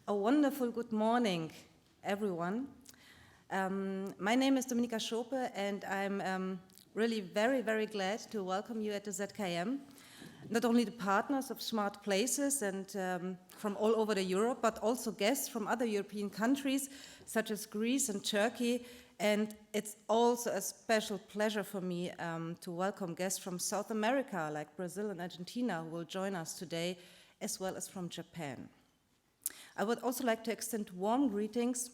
A wonderful good morning, everyone. My name is Dominika Schope, and I'm really very, very glad to welcome you at the ZKM. Not only the partners of smARTplaces and from all over the Europe, but also guests from other European countries, such as Greece and Turkey. And it's also a special pleasure for me to welcome guests from South America, like Brazil and Argentina, who will join us today, as well as from Japan. I would also like to extend warm greetings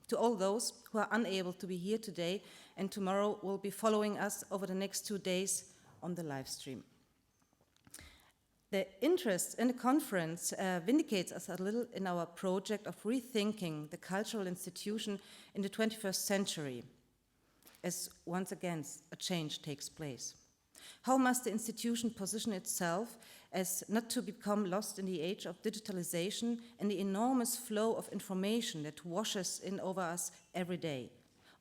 to all those who are unable to be here today and tomorrow will be following us over the next 2 days on the live stream. The interest in the conference vindicates us a little in our project of rethinking the cultural institution in the 21st century, as once again a change takes place. How must the institution position itself as not to become lost in the age of digitalization and the enormous flow of information that washes in over us every day?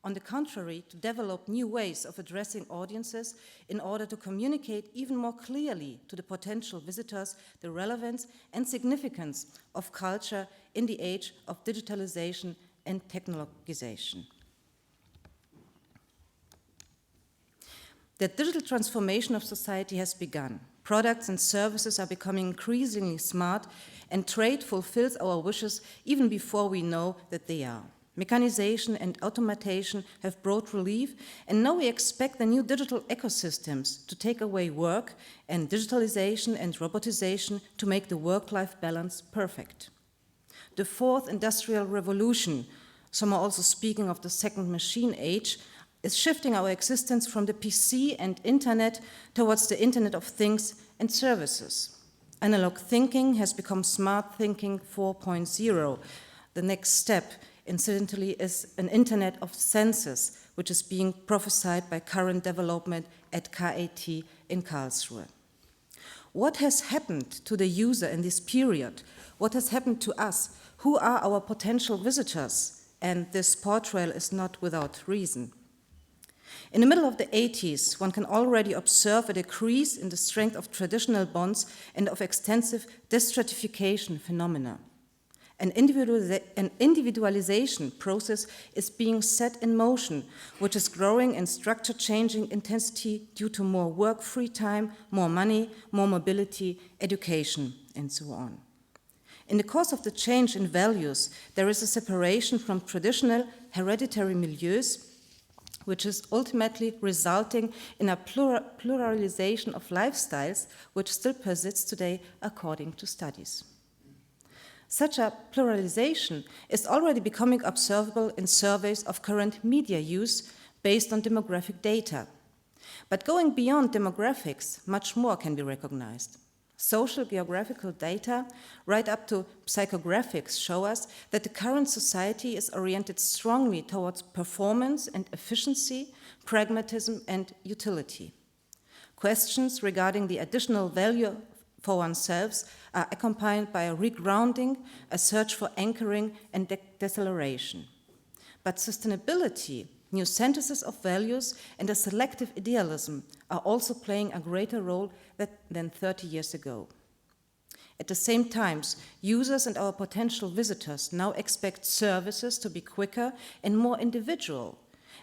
On the contrary, to develop new ways of addressing audiences in order to communicate even more clearly to the potential visitors the relevance and significance of culture in the age of digitalization and technologization. The digital transformation of society has begun. Products and services are becoming increasingly smart, and trade fulfills our wishes even before we know that they are. Mechanization and automation have brought relief, and now we expect the new digital ecosystems to take away work, and digitalization and robotization to make the work-life balance perfect. The fourth industrial revolution, some are also speaking of the second machine age, is shifting our existence from the PC and internet towards the Internet of Things and services. Analog thinking has become smart thinking 4.0. The next step, incidentally, is an Internet of Senses, which is being prophesied by current development at KIT in Karlsruhe. What has happened to the user in this period? What has happened to us? Who are our potential visitors? And this portrayal is not without reason. In the middle of the 80s, one can already observe a decrease in the strength of traditional bonds and of extensive destratification phenomena. An individualization process is being set in motion, which is growing in structure-changing intensity due to more work, free time, more money, more mobility, education, and so on. In the course of the change in values, there is a separation from traditional hereditary milieus, which is ultimately resulting in a pluralization of lifestyles, which still persists today according to studies. Such a pluralization is already becoming observable in surveys of current media use based on demographic data. But going beyond demographics, much more can be recognized. Social geographical data, right up to psychographics, show us that the current society is oriented strongly towards performance and efficiency, pragmatism and utility. Questions regarding the additional value for oneself are accompanied by a regrounding, a search for anchoring and deceleration. But sustainability, new synthesis of values, and a selective idealism are also playing a greater role than 30 years ago. At the same time, users and our potential visitors now expect services to be quicker and more individual,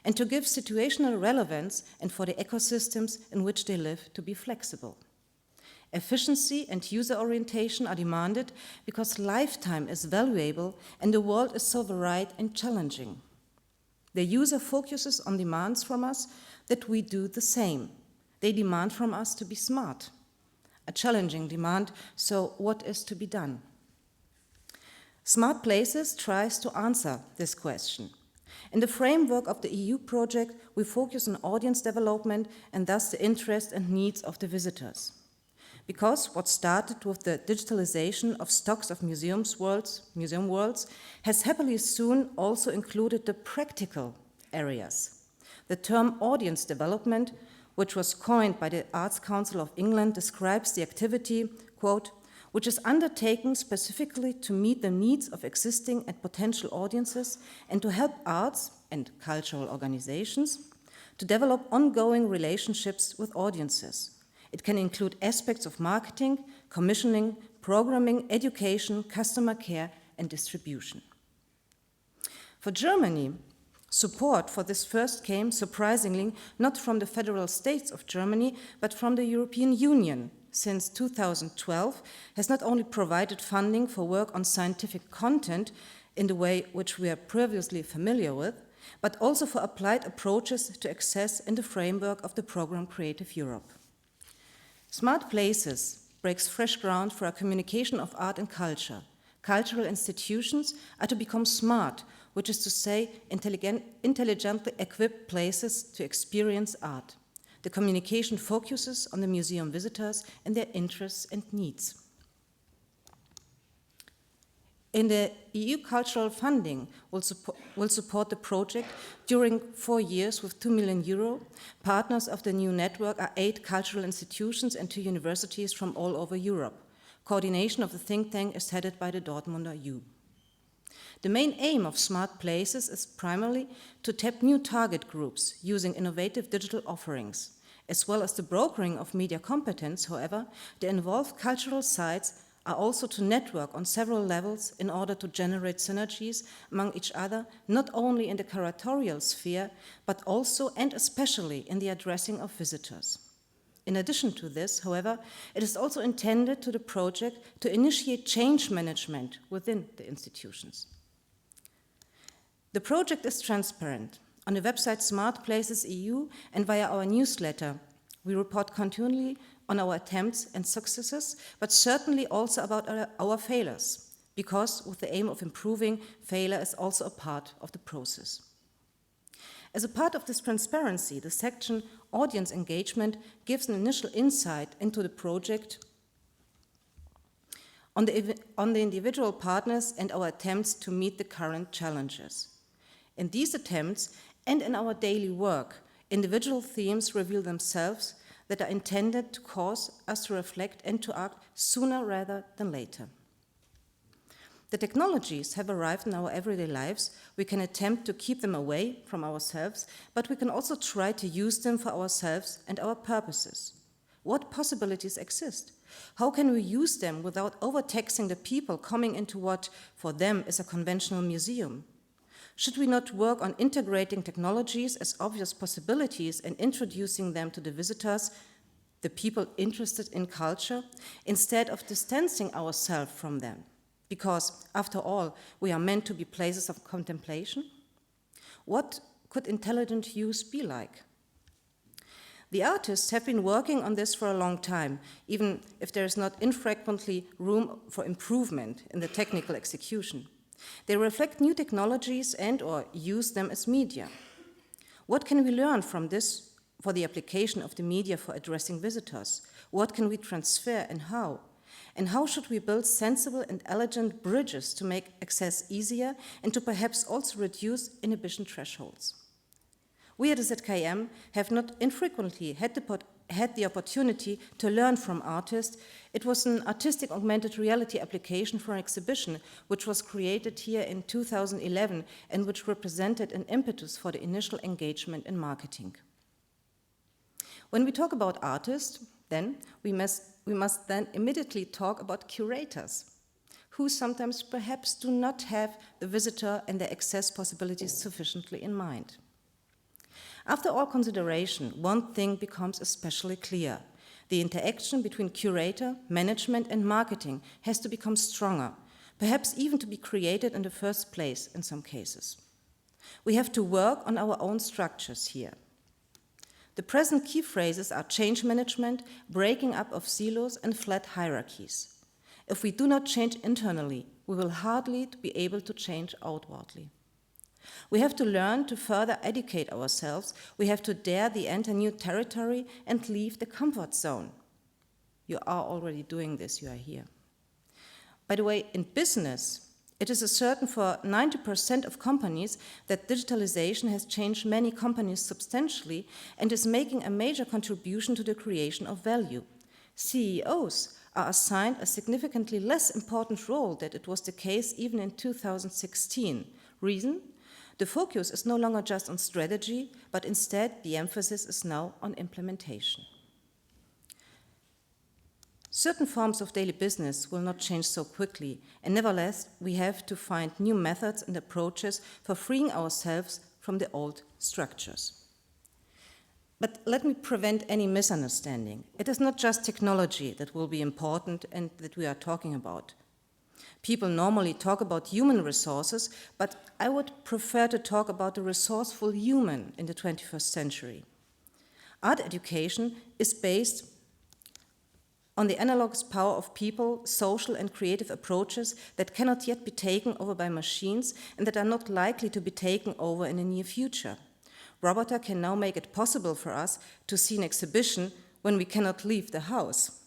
and to give situational relevance and for the ecosystems in which they live to be flexible. Efficiency and user orientation are demanded because lifetime is valuable and the world is so varied and challenging. The user focuses on demands from us that we do the same. They demand from us to be smart. A challenging demand, so what is to be done? smARTplaces tries to answer this question. In the framework of the EU project, we focus on audience development and thus the interest and needs of the visitors. Because what started with the digitalization of stocks of museum worlds has happily soon also included the practical areas. The term audience development, which was coined by the Arts Council of England, describes the activity, quote, which is undertaken specifically to meet the needs of existing and potential audiences and to help arts and cultural organizations to develop ongoing relationships with audiences. It can include aspects of marketing, commissioning, programming, education, customer care, and distribution. For Germany, support for this first came, surprisingly, not from the federal states of Germany, but from the European Union, since 2012 has not only provided funding for work on scientific content in the way which we are previously familiar with, but also for applied approaches to access in the framework of the program Creative Europe. smARTplaces breaks fresh ground for a communication of art and culture. Cultural institutions are to become smart, which is to say intelligently equipped places to experience art. The communication focuses on the museum visitors and their interests and needs. In the EU cultural funding will support the project during 4 years with 2 million euro. Partners of the new network are 8 cultural institutions and 2 universities from all over Europe. Coordination of the think tank is headed by the Dortmunder U. The main aim of smARTplaces is primarily to tap new target groups using innovative digital offerings. As well as the brokering of media competence, however, the involved cultural sites are also to network on several levels in order to generate synergies among each other, not only in the curatorial sphere, but also and especially in the addressing of visitors. In addition to this, however, it is also intended to the project to initiate change management within the institutions. The project is transparent. On the website smARTplaces EU and via our newsletter, we report continually on our attempts and successes, but certainly also about our failures, because with the aim of improving, failure is also a part of the process. As a part of this transparency, the section Audience Engagement gives an initial insight into the project on the individual partners and our attempts to meet the current challenges. In these attempts and in our daily work, individual themes reveal themselves that are intended to cause us to reflect and to act sooner rather than later. The technologies have arrived in our everyday lives. We can attempt to keep them away from ourselves, but we can also try to use them for ourselves and our purposes. What possibilities exist? How can we use them without overtaxing the people coming into what, for them, is a conventional museum? Should we not work on integrating technologies as obvious possibilities and introducing them to the visitors, the people interested in culture, instead of distancing ourselves from them? Because, after all, we are meant to be places of contemplation? What could intelligent use be like? The artists have been working on this for a long time, even if there is not infrequently room for improvement in the technical execution. They reflect new technologies and/or use them as media. What can we learn from this for the application of the media for addressing visitors? What can we transfer and how? And how should we build sensible and elegant bridges to make access easier and to perhaps also reduce inhibition thresholds? We at the ZKM have not infrequently had the opportunity to learn from artists. It was an artistic augmented reality application for an exhibition which was created here in 2011 and which represented an impetus for the initial engagement in marketing. When we talk about artists, then we must then immediately talk about curators, who sometimes perhaps do not have the visitor and their access possibilities sufficiently in mind. After all consideration, one thing becomes especially clear. The interaction between curator, management, and marketing has to become stronger, perhaps even to be created in the first place in some cases. We have to work on our own structures here. The present key phrases are change management, breaking up of silos, and flat hierarchies. If we do not change internally, we will hardly be able to change outwardly. We have to learn to further educate ourselves. We have to dare to enter new territory and leave the comfort zone. You are already doing this, you are here. By the way, in business, it is certain for 90% of companies that digitalization has changed many companies substantially and is making a major contribution to the creation of value. CEOs are assigned a significantly less important role than it was the case even in 2016. Reason? The focus is no longer just on strategy, but instead the emphasis is now on implementation. Certain forms of daily business will not change so quickly, and nevertheless, we have to find new methods and approaches for freeing ourselves from the old structures. But let me prevent any misunderstanding. It is not just technology that will be important and that we are talking about. People normally talk about human resources, but I would prefer to talk about the resourceful human in the 21st century. Art education is based on the analogous power of people, social and creative approaches that cannot yet be taken over by machines and that are not likely to be taken over in the near future. Roboter can now make it possible for us to see an exhibition when we cannot leave the house.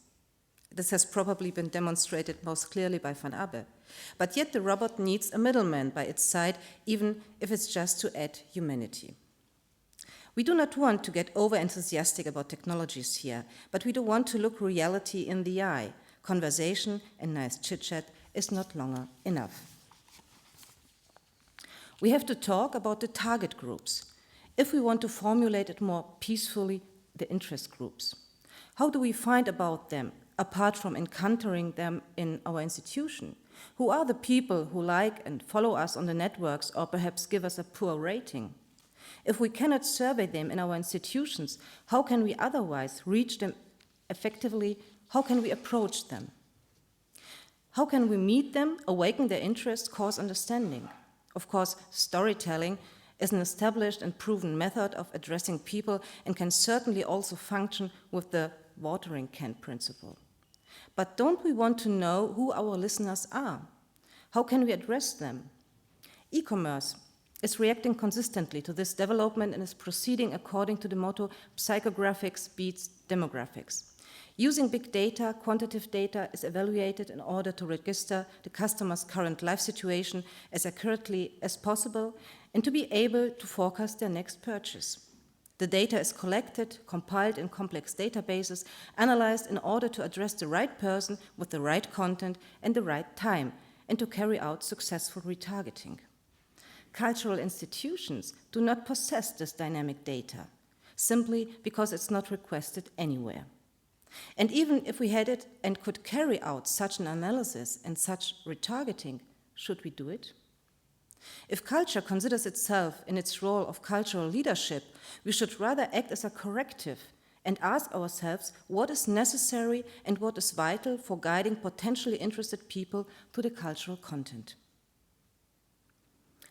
This has probably been demonstrated most clearly by Van Abbe. But yet the robot needs a middleman by its side, even if it's just to add humanity. We do not want to get over-enthusiastic about technologies here, but we do want to look reality in the eye. Conversation and nice chit-chat is not longer enough. We have to talk about the target groups. If we want to formulate it more peacefully, the interest groups. How do we find about them, apart from encountering them in our institution? Who are the people who like and follow us on the networks or perhaps give us a poor rating? If we cannot survey them in our institutions, how can we otherwise reach them effectively? How can we approach them? How can we meet them, awaken their interest, cause understanding? Of course, storytelling is an established and proven method of addressing people and can certainly also function with the watering can principle. But don't we want to know who our listeners are? How can we address them? E-commerce is reacting consistently to this development and is proceeding according to the motto psychographics beats demographics. Using big data, quantitative data is evaluated in order to register the customer's current life situation as accurately as possible and to be able to forecast their next purchase. The data is collected, compiled in complex databases, analyzed in order to address the right person with the right content and the right time, and to carry out successful retargeting. Cultural institutions do not possess this dynamic data, simply because it's not requested anywhere. And even if we had it and could carry out such an analysis and such retargeting, should we do it? If culture considers itself in its role of cultural leadership, we should rather act as a corrective and ask ourselves what is necessary and what is vital for guiding potentially interested people to the cultural content.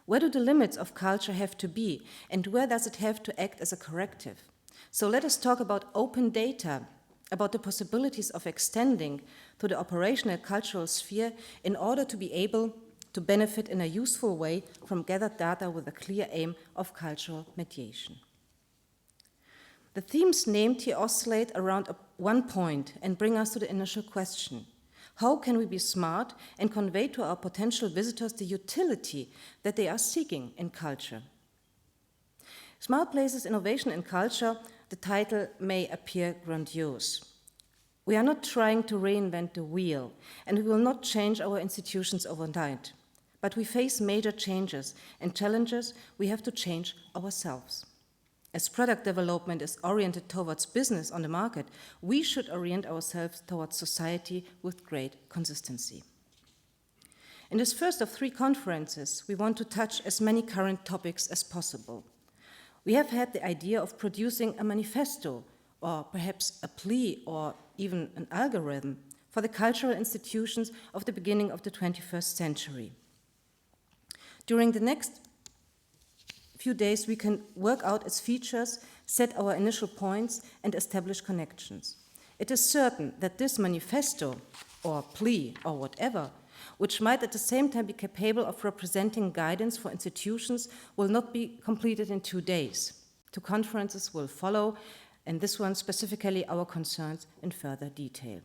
Where do the limits of culture have to be, and where does it have to act as a corrective? So let us talk about open data, about the possibilities of extending to the operational cultural sphere in order to be able to benefit in a useful way from gathered data with a clear aim of cultural mediation. The themes named here oscillate around one point and bring us to the initial question. How can we be smart and convey to our potential visitors the utility that they are seeking in culture? SMARTplaces Innovation in Culture, the title may appear grandiose. We are not trying to reinvent the wheel, and we will not change our institutions overnight. But we face major changes and challenges. We have to change ourselves. As product development is oriented towards business on the market, we should orient ourselves towards society with great consistency. In this first of 3 conferences, we want to touch as many current topics as possible. We have had the idea of producing a manifesto, or perhaps a plea, or even an algorithm for the cultural institutions of the beginning of the 21st century. During the next few days, we can work out its features, set our initial points, and establish connections. It is certain that this manifesto, or plea, or whatever, which might at the same time be capable of representing guidance for institutions, will not be completed in 2 days. 2 conferences will follow, and this one specifically our concerns in further detail.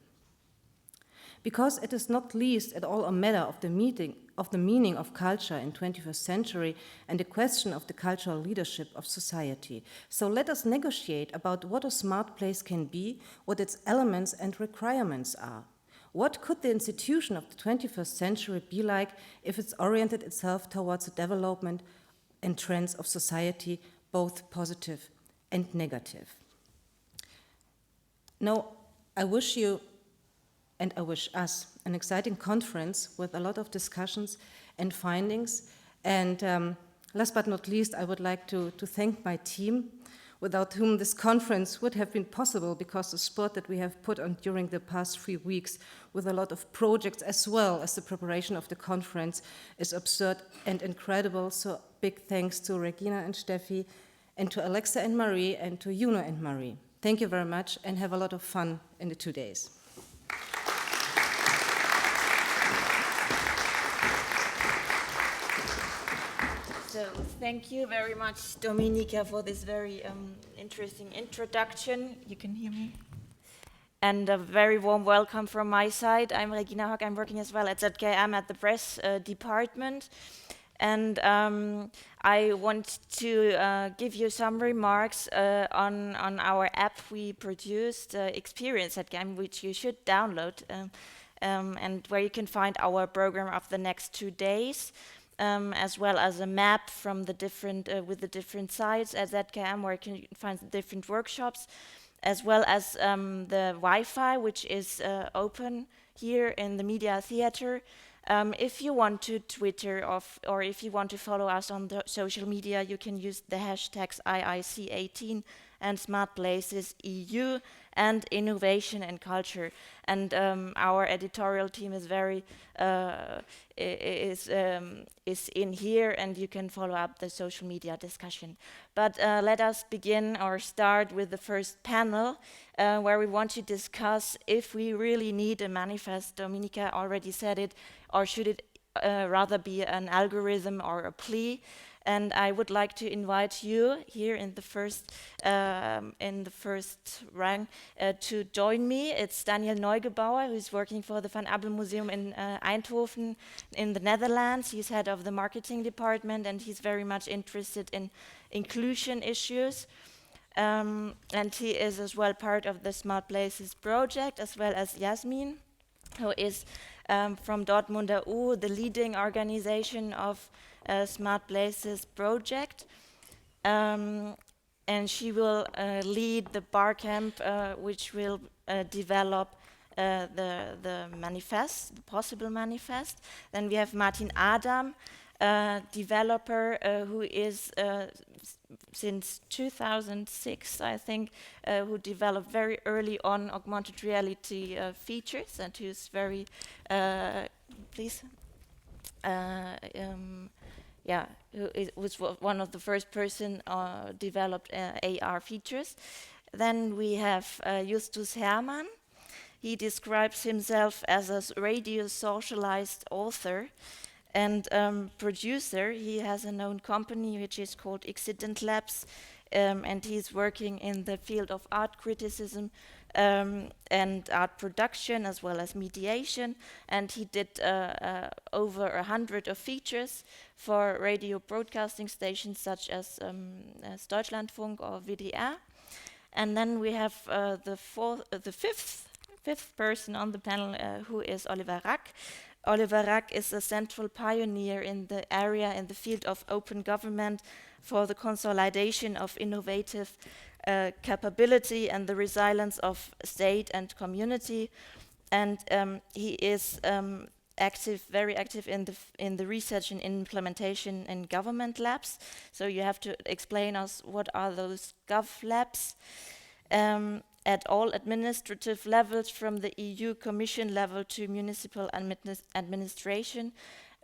Because it is not least at all a matter of the meaning of culture in 21st century and the question of the cultural leadership of society. So let us negotiate about what a smart place can be, what its elements and requirements are. What could the institution of the 21st century be like if it's oriented itself towards the development and trends of society, both positive and negative? Now, I wish you and I wish us an exciting conference with a lot of discussions and findings. And last but not least, I would like to thank my team, without whom this conference would have been possible, because the sport that we have put on during the past 3 weeks with a lot of projects as well as the preparation of the conference is absurd and incredible. So big thanks to Regina and Steffi, and to Alexa and Marie, and to Juno and Marie. Thank you very much, and have a lot of fun in the 2 days. So thank you very much, Dominika, for this very interesting introduction. You can hear me? And a very warm welcome from my side. I'm Regina Hock. I'm working as well at ZKM at the press department. And I want to give you some remarks on our app we produced, Experience at ZKM, which you should download, and where you can find our program of the next 2 days. As well as a map from the different with the different sites at ZKM, where you can find the different workshops, as well as the Wi-Fi, which is open here in the Media Theater. If you want to Twitter or if you want to follow us on the social media, you can use the hashtags IIC18 and smARTplaces EU and innovation and culture. And our editorial team is very is in here, and you can follow up the social media discussion. But let us begin or start with the first panel, where we want to discuss if we really need a manifest. Dominika already said it, or should it rather be an algorithm or a plea? And I would like to invite you here in the first rank to join me. It's Daniel Neugebauer, who's working for the Van Abel Museum in Eindhoven in the Netherlands. He's head of the marketing department, and he's very much interested in inclusion issues. And he is as well part of the smARTplaces project, as well as Jasmin, who is from Dortmunder U, the leading organization of smARTplaces project, and she will lead the Barcamp, which will develop the manifest, the possible manifest. Then we have Martin Adam, developer who is since 2006, I think, who developed very early on augmented reality features, and who's very, please. Who was one of the first person developed AR features. Then we have Justus Hermann. He describes himself as a radio socialized author and producer. He has a known company which is called Accident Labs, and he's working in the field of art criticism and art production, as well as mediation. And he did over 100 of features for radio broadcasting stations such as Deutschlandfunk or WDR. And then we have the fifth person on the panel, who is Oliver Rack. Oliver Rack is a central pioneer in the area in the field of open government for the consolidation of innovative capability and the resilience of state and community. And he is very active in the research and implementation in government labs. So you have to explain us what are those gov labs. At all administrative levels, from the EU Commission level to municipal administration,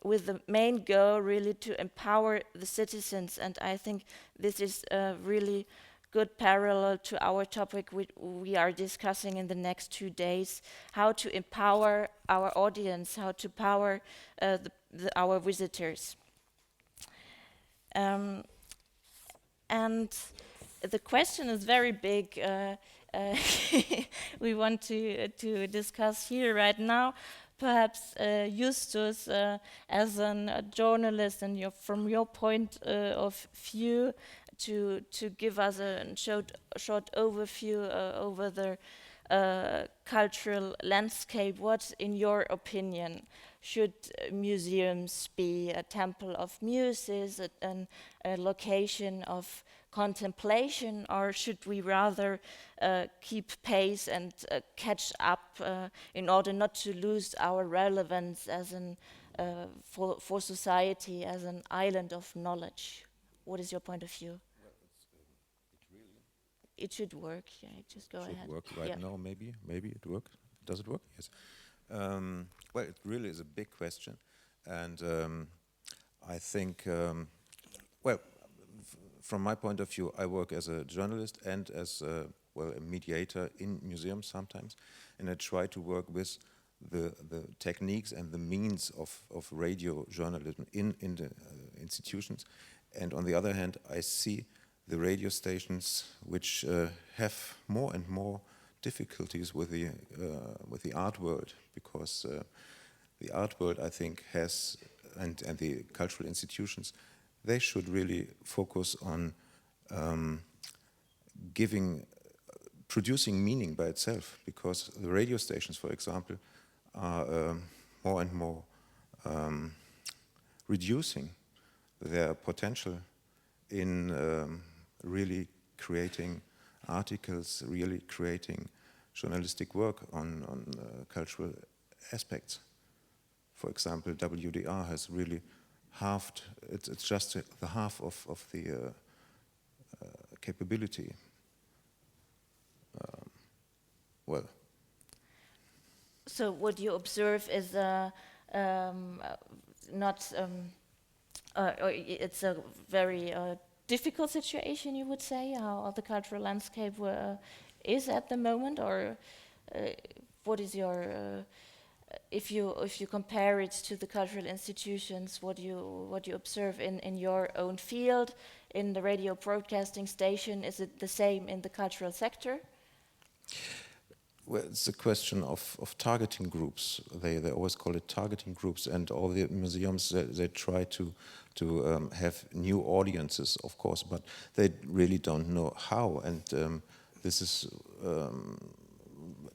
with the main goal really to empower the citizens. And I think this is a really good parallel to our topic we are discussing in the next 2 days, how to empower our audience, how to power our visitors. And the question is very big. We want to discuss here right now. Perhaps Justus, as a journalist, and from your point of view, to give us a short overview over the cultural landscape. What, in your opinion, should museums be? A temple of muses, a location of contemplation, or should we rather keep pace and catch up in order not to lose our relevance as an for society as an island of knowledge? What is your point of view? It should work. Yeah, just go ahead. Should work right now, maybe it works. Does it work? Yes. Well, it really is a big question, and I think, well, from my point of view, I work as a journalist and as a mediator in museums sometimes, and I try to work with the techniques and the means of radio journalism in the institutions, and on the other hand, I see the radio stations which have more and more difficulties with the art world, because the art world, I think, has and the cultural institutions, they should really focus on producing meaning by itself, because the radio stations, for example, are more and more reducing their potential in really creating articles, really creating journalistic work on cultural aspects. For example, WDR has really halved, it's just the half of the capability. Well. So what you observe is not, or it's a very difficult situation, you would say, how the cultural landscape is at the moment, or what is your, if you compare it to the cultural institutions, what you observe in your own field, in the radio broadcasting station, is it the same in the cultural sector? Well, it's a question of targeting groups. They always call it targeting groups, and all the museums, they try to have new audiences, of course, but they really don't know how. And this is,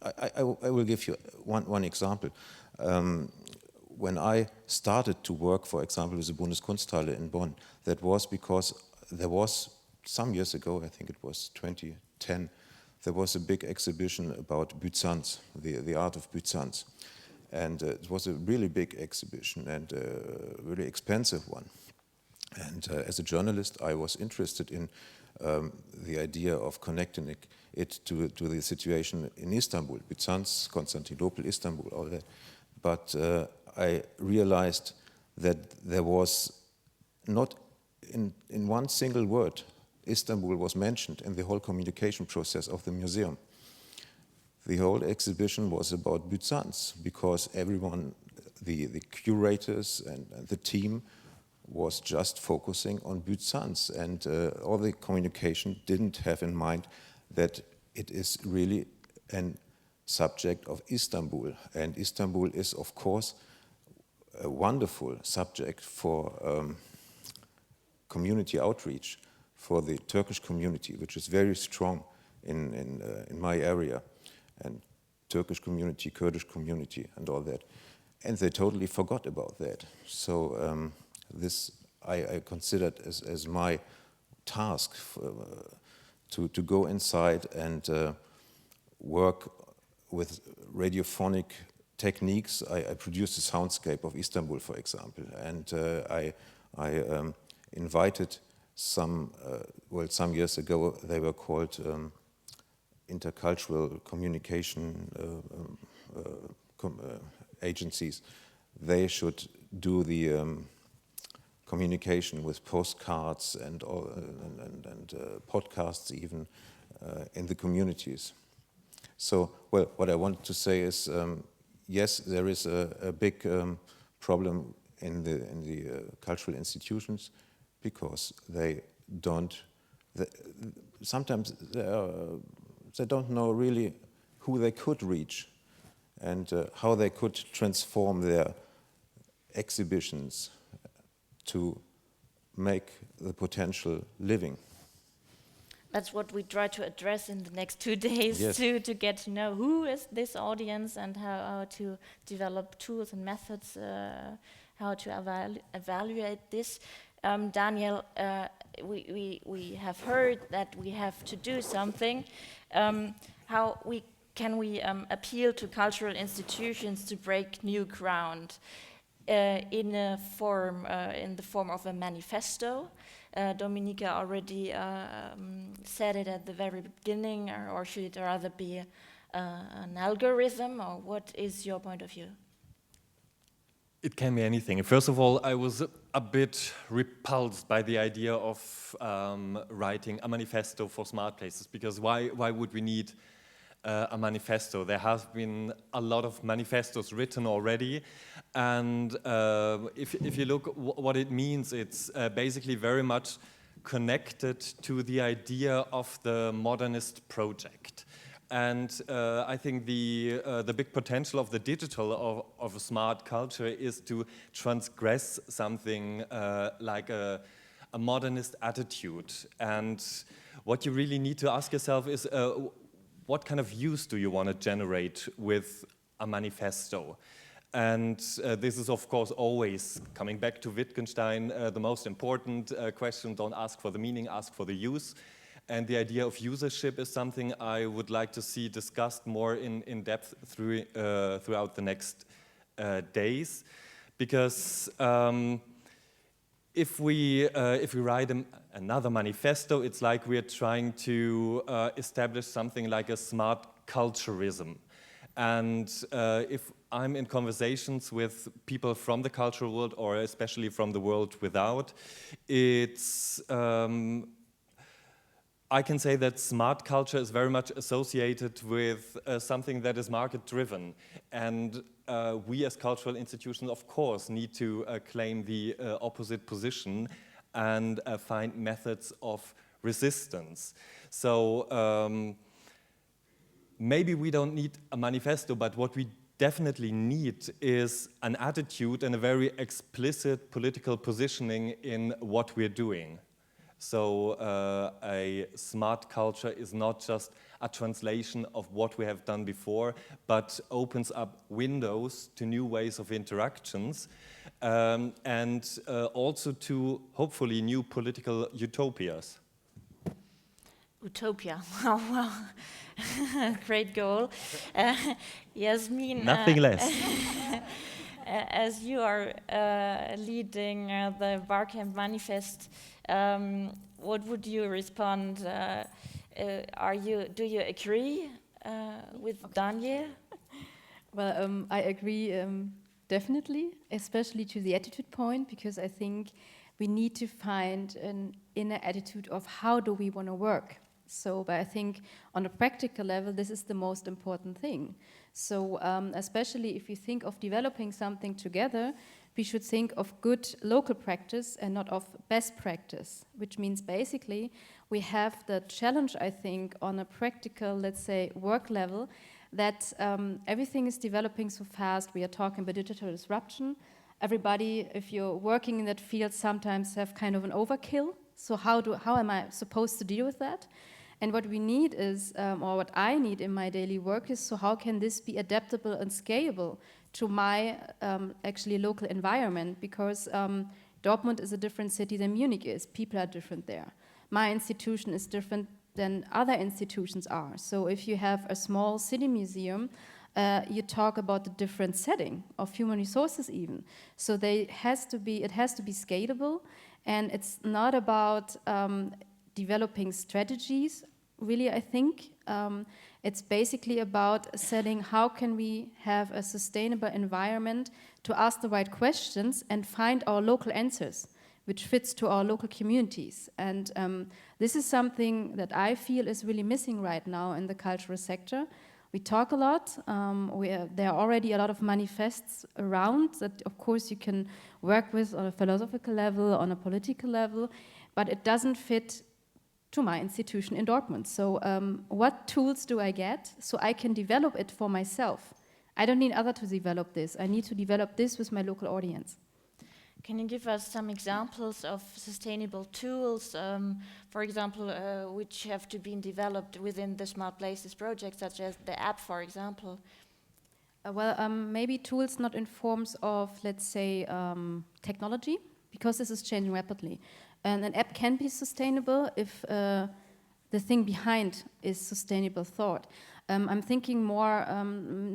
I will give you one example. When I started to work, for example, with the Bundeskunsthalle in Bonn, that was because there was, some years ago, I think it was 2010, there was a big exhibition about Byzance, the art of Byzance. And it was a really big exhibition and a really expensive one. And as a journalist, I was interested in the idea of connecting it to the situation in Istanbul, Byzance, Constantinople, Istanbul, all that. But I realized that there was not in one single word Istanbul was mentioned in the whole communication process of the museum. The whole exhibition was about Byzance, because everyone, the curators and the team was just focusing on Byzance, and all the communication didn't have in mind that it is really a subject of Istanbul. And Istanbul is, of course, a wonderful subject for community outreach, for the Turkish community, which is very strong in my area, and Turkish community, Kurdish community, and all that. And they totally forgot about that. So this I considered as my task to go inside and work with radiophonic techniques. I produced a soundscape of Istanbul, for example, and I invited some years ago, they were called intercultural communication agencies. They should do the communication with postcards and podcasts even in the communities. So, well, what I want to say is, yes, there is a big problem in the cultural institutions, because they don't. Sometimes they don't know really who they could reach and how they could transform their exhibitions to make the potential living. That's what we try to address in the next 2 days, yes. to get to know who is this audience and how to develop tools and methods, how to evaluate this. Daniel, we have heard that we have to do something. How can we appeal to cultural institutions to break new ground in the form of a manifesto? Dominika already said it at the very beginning, or should it rather be an algorithm, or what is your point of view? It can be anything. First of all, I was a bit repulsed by the idea of writing a manifesto for smARTplaces, because why would we need a manifesto? There have been a lot of manifestos written already, and if you look what it means, it's basically very much connected to the idea of the modernist project. And I think the big potential of the digital of a smart culture is to transgress something like a modernist attitude. And what you really need to ask yourself is what kind of use do you want to generate with a manifesto? And this is, of course, always coming back to Wittgenstein, the most important question: don't ask for the meaning, ask for the use. And the idea of usership is something I would like to see discussed more in depth throughout the next days, because if we write another manifesto, it's like we're trying to establish something like a smart culturism. And if I'm in conversations with people from the cultural world, or especially from the world without, it's I can say that smart culture is very much associated with something that is market-driven. And we as cultural institutions, of course, need to claim the opposite position and find methods of resistance. So maybe we don't need a manifesto, but what we definitely need is an attitude and a very explicit political positioning in what we're doing. So a smart culture is not just a translation of what we have done before, but opens up windows to new ways of interactions, and also to, hopefully, new political utopias. Utopia, wow, great goal. Yasmin, Nothing less. As you are leading the Barcamp Manifest, what would you respond? Do you agree with Daniel? Well, I agree definitely, especially to the attitude point, because I think we need to find an inner attitude of how do we want to work. So, but I think on a practical level, this is the most important thing. So, especially if you think of developing something together, we should think of good local practice and not of best practice, which means basically we have the challenge, I think, on a practical, let's say, work level, that everything is developing so fast. We are talking about digital disruption. Everybody, if you're working in that field, sometimes have kind of an overkill. So how am I supposed to deal with that? And what we need is, or what I need in my daily work is, so how can this be adaptable and scalable to my actually local environment? Because Dortmund is a different city than Munich is. People are different there. My institution is different than other institutions are. So if you have a small city museum, you talk about the different setting of human resources even. So it has to be scalable, and it's not about developing strategies, really, I think. It's basically about setting how can we have a sustainable environment to ask the right questions and find our local answers, which fits to our local communities. And this is something that I feel is really missing right now in the cultural sector. We talk a lot. There are already a lot of manifests around that, of course, you can work with on a philosophical level, on a political level, but it doesn't fit to my institution in Dortmund. So what tools do I get so I can develop it for myself? I don't need others to develop this. I need to develop this with my local audience. Can you give us some examples of sustainable tools, for example, which have to be developed within the smARTplaces project, such as the app, for example? Maybe tools not in forms of, let's say, technology, because this is changing rapidly. And an app can be sustainable if the thing behind is sustainable thought. I'm thinking more,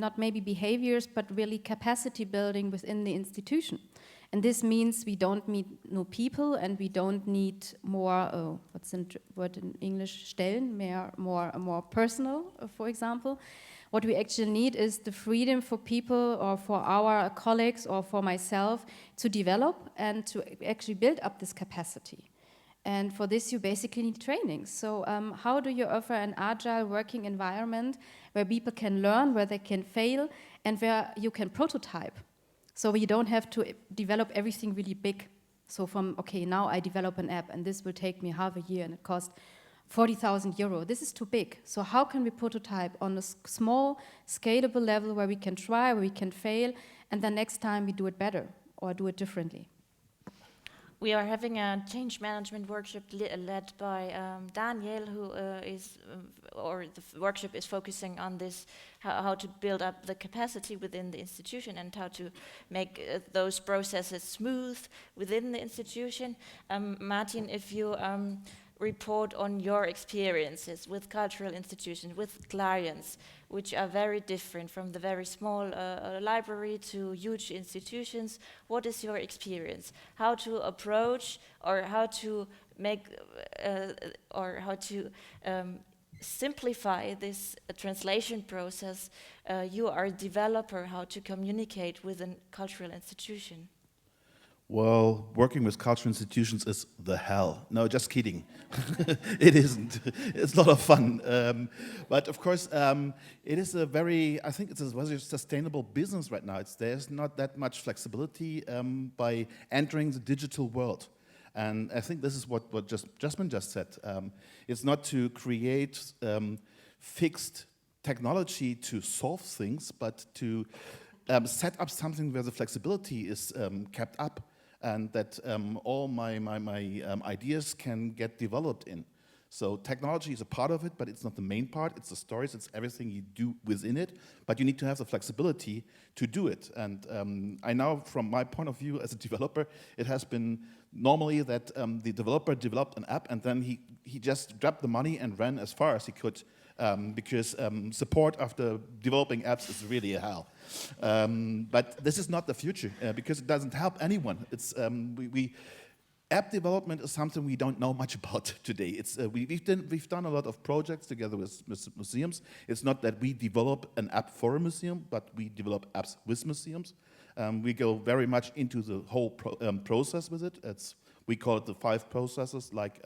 not maybe behaviors, but really capacity building within the institution. And this means we don't need new people, and we don't need more, what's the word in English, Stellen, more personal, for example. What we actually need is the freedom for people or for our colleagues or for myself to develop and to actually build up this capacity. And for this, you basically need training. So how do you offer an agile working environment where people can learn, where they can fail, and where you can prototype? So you don't have to develop everything really big. So from, okay, now I develop an app, and this will take me half a year, and it costs 40,000 euro. This is too big. So how can we prototype on a small, scalable level where we can try, where we can fail, and then next time we do it better or do it differently? We are having a change management workshop led by Daniel, who the workshop is focusing on this, how to build up the capacity within the institution and how to make those processes smooth within the institution. Martin, if you report on your experiences with cultural institutions, with clients, which are very different from the very small library to huge institutions. What is your experience? How to approach, or how to make, or how to simplify this translation process? You are a developer, how to communicate with a cultural institution? Well, working with cultural institutions is the hell. No, just kidding. It isn't. It's a lot of fun. But of course, it is a very, I think it's a very sustainable business right now. There's not that much flexibility by entering the digital world. And I think this is what Jasmine just said. It's not to create fixed technology to solve things, but to set up something where the flexibility is kept up, and that all my ideas can get developed in. So technology is a part of it, but it's not the main part. It's the stories, it's everything you do within it, but you need to have the flexibility to do it. And I know from my point of view as a developer, it has been normally that the developer developed an app and then he just grabbed the money and ran as far as he could, because support after developing apps is really a hell. But this is not the future, because it doesn't help anyone. It's app development is something we don't know much about today. It's we've done a lot of projects together with museums. It's not that we develop an app for a museum, but we develop apps with museums. We go very much into the whole process with it. We call it the 5 processes, like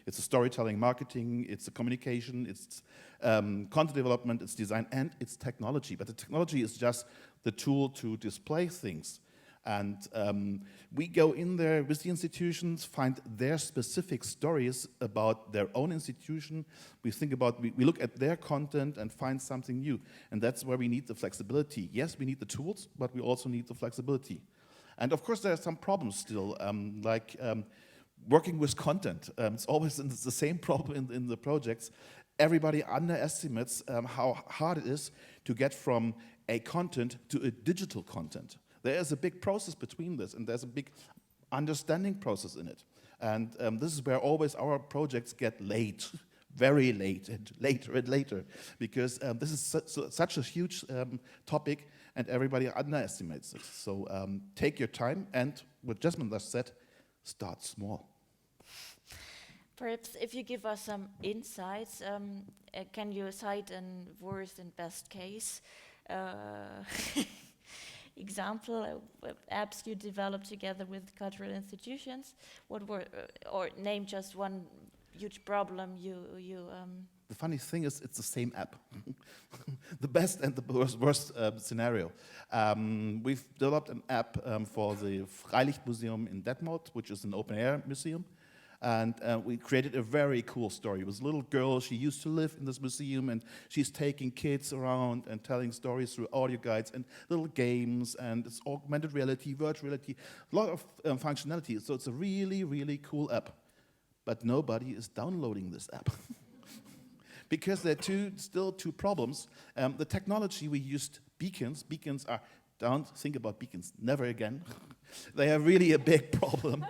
it's a storytelling, marketing, it's a communication, it's content development, it's design, and it's technology. But the technology is just the tool to display things. And we go in there with the institutions, find their specific stories about their own institution. We look at their content and find something new. And that's where we need the flexibility. Yes, we need the tools, but we also need the flexibility. And of course, there are some problems still, like working with content. It's always the same problem in the projects. Everybody underestimates how hard it is to get from a content to a digital content. There is a big process between this, and there's a big understanding process in it. And this is where always our projects get late, very late, and later, because this is such a huge topic, and everybody underestimates it. So take your time, and what Jasmine just said, start small. Perhaps if you give us some insights, can you cite a worst and best case example of apps you developed together with cultural institutions? What were, or name just one huge problem you The funny thing is, it's the same app. The best and the worst scenario. We've developed an app for the Freilichtmuseum in Detmold, which is an open-air museum. And we created a very cool story. It was a little girl, she used to live in this museum, and she's taking kids around and telling stories through audio guides and little games, and it's augmented reality, virtual reality, a lot of functionality. So it's a really, really cool app. But nobody is downloading this app. Because there are still two problems. The technology, we used beacons. Beacons are don't think about beacons, never again. They are really a big problem.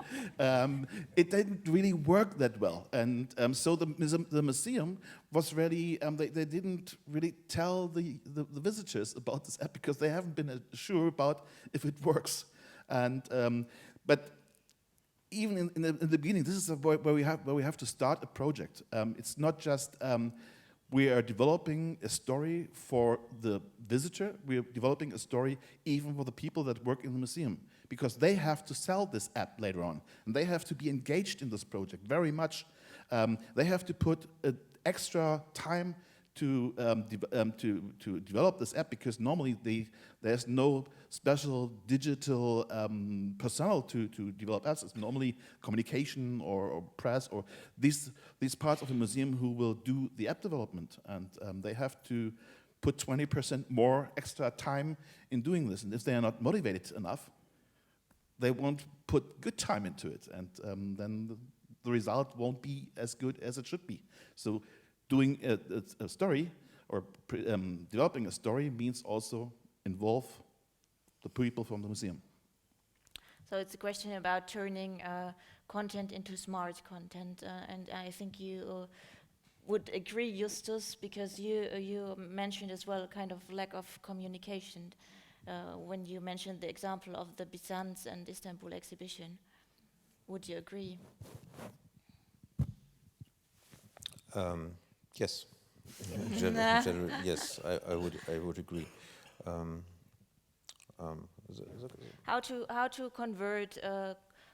It didn't really work that well. And so the museum was really, they didn't really tell the visitors about this app because they haven't been sure about if it works. And, but even in the beginning, this is where we have to start a project. It's not just we are developing a story for the visitor. We are developing a story even for the people that work in the museum, because they have to sell this app later on, and they have to be engaged in this project very much. They have to put extra time to develop this app, because normally there's no special digital personnel to develop apps. It's normally communication or press or these parts of the museum who will do the app development, and they have to put 20% more extra time in doing this. And if they are not motivated enough, they won't put good time into it, and then the result won't be as good as it should be. So doing a story or developing a story means also involve the people from the museum. So it's a question about turning content into smart content, and I think you would agree, Justus, because you mentioned as well kind of lack of communication when you mentioned the example of the Byzance and Istanbul exhibition. Would you agree? Yes. In general, yes, I would agree. How to convert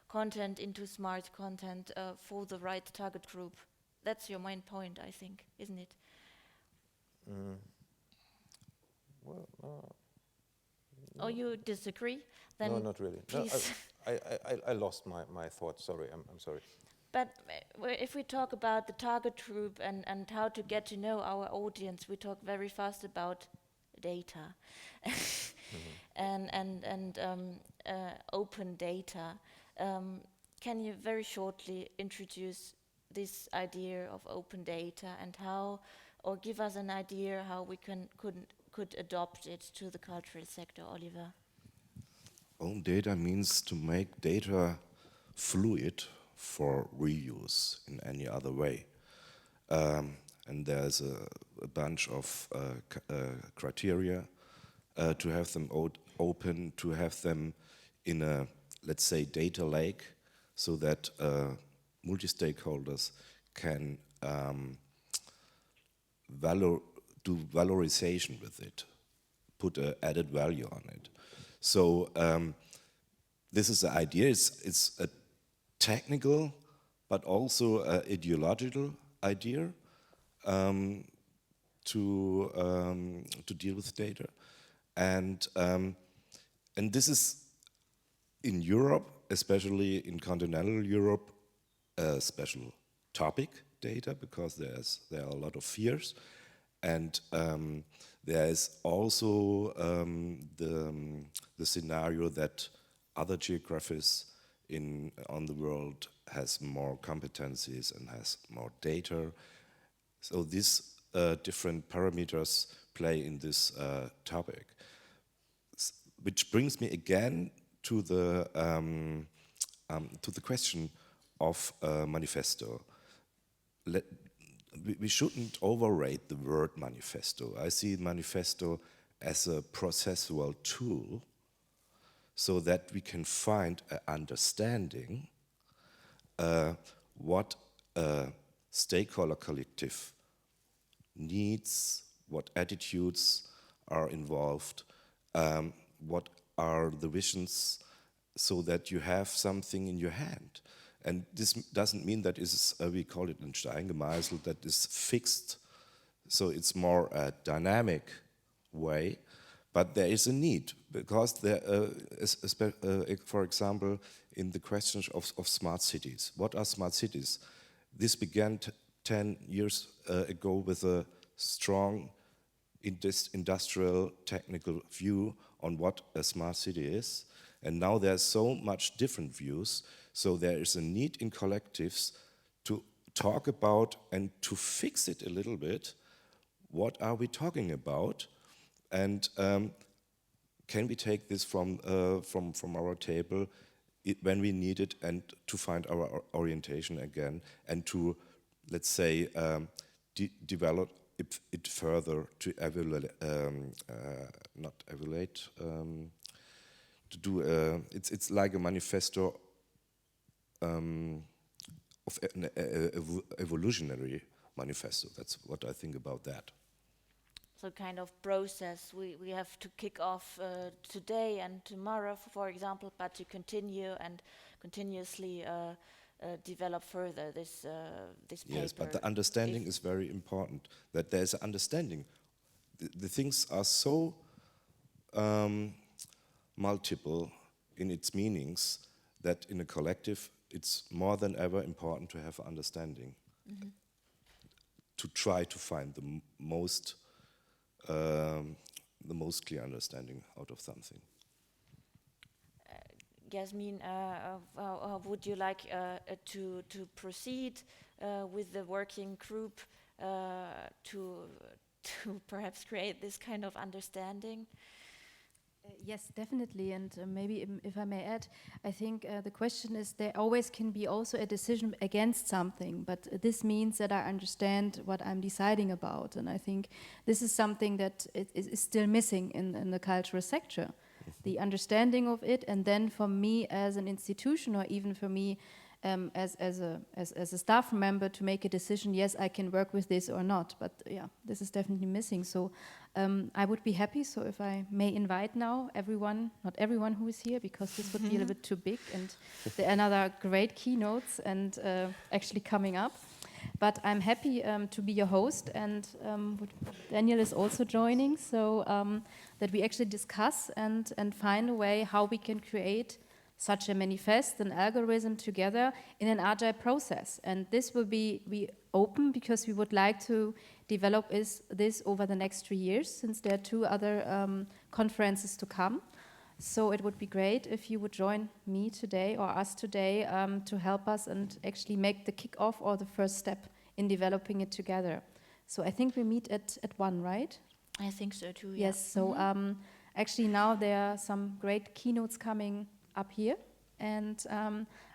content into smart content for the right target group? That's your main point, I think, isn't it? Well, Oh, you disagree? Then no, not really. Please. No, I lost my thoughts. Sorry, I'm sorry. But if we talk about the target group and how to get to know our audience, we talk very fast about data and open data. Can you very shortly introduce this idea of open data and how, or give us an idea how we could adopt it to the cultural sector, Oliver? Own data means to make data fluid for reuse in any other way. And there's a bunch of criteria to have them open, to have them in a, let's say, data lake, so that multi-stakeholders can do valorization with it, put an added value on it. So this is the idea. It's a technical, but also ideological idea to deal with data, and this is in Europe, especially in continental Europe, a special topic, data, because there are a lot of fears, and there is also the scenario that other geographies on the world has more competencies and has more data. So these different parameters play in this topic. Which brings me again to the question of manifesto. We shouldn't overrate the word manifesto. I see manifesto as a processual tool, so that we can find an understanding what a stakeholder collective needs, what attitudes are involved, what are the visions, so that you have something in your hand. And this doesn't mean that is, we call it in Stein gemeißelt, that is fixed, so it's more a dynamic way. But there is a need, because there, for example, in the question of smart cities. What are smart cities? This began 10 years ago with a strong industrial technical view on what a smart city is. And now there's so much different views, so there is a need in collectives to talk about and to fix it a little bit. What are we talking about? And can we take this from our table when we need it, and to find our orientation again, and to, let's say, develop it further, to evaluate, not evaluate, to do, it's like a manifesto of an evolutionary manifesto. That's what I think about that. So kind of process we have to kick off today and tomorrow, for example, but to continue and continuously develop further this paper. Yes, but the understanding is very important, that there's an understanding. The things are so multiple in its meanings that in a collective it's more than ever important to have understanding. Mm-hmm. To try to find the most clear understanding out of something. Yasmin, would you like to proceed with the working group to perhaps create this kind of understanding? Yes, definitely, and maybe if I may add, I think the question is, there always can be also a decision against something, but this means that I understand what I'm deciding about, and I think this is something that is still missing in the cultural sector, the understanding of it, and then for me as an institution, or even for me as a staff member, to make a decision, yes, I can work with this or not, but yeah, this is definitely missing. So I would be happy, so if I may invite now everyone, not everyone who is here, because this would be a little bit too big, and there are another great keynotes and actually coming up. But I'm happy to be your host, and Daniel is also joining, so that we actually discuss and find a way how we can create such a manifest, an algorithm together in an agile process. And this will be open, because we would like to develop this over the next 3 years, since there are 2 other conferences to come. So it would be great if you would join me today, or us today, to help us and actually make the kickoff or the first step in developing it together. So I think we meet at 1, right? I think so too, yeah. Yes, so actually now there are some great keynotes coming up here, and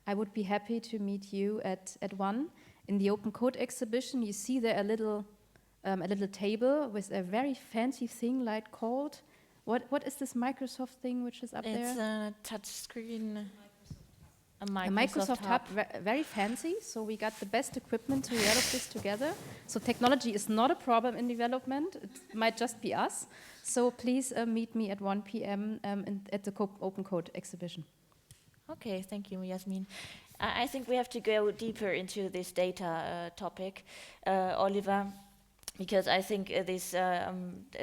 I would be happy to meet you at 1 in the Open Code exhibition. You see there a little table with a very fancy thing like called, what is this Microsoft thing which is up there? It's a touch screen. A Microsoft Hub, very fancy. So we got the best equipment to develop this together. So technology is not a problem in development. It might just be us. So please meet me at 1 p.m. At the Open Code exhibition. Okay, thank you, Yasmin. I think we have to go deeper into this data topic, Oliver, because I think this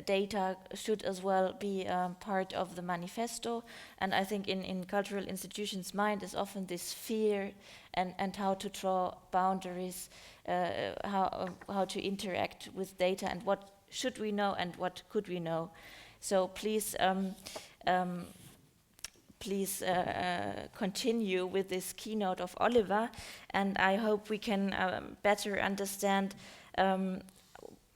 data should as well be part of the manifesto. And I think in cultural institutions' mind is often this fear and how to draw boundaries, how to interact with data, and what should we know and what could we know. So please continue with this keynote of Oliver, and I hope we can better understand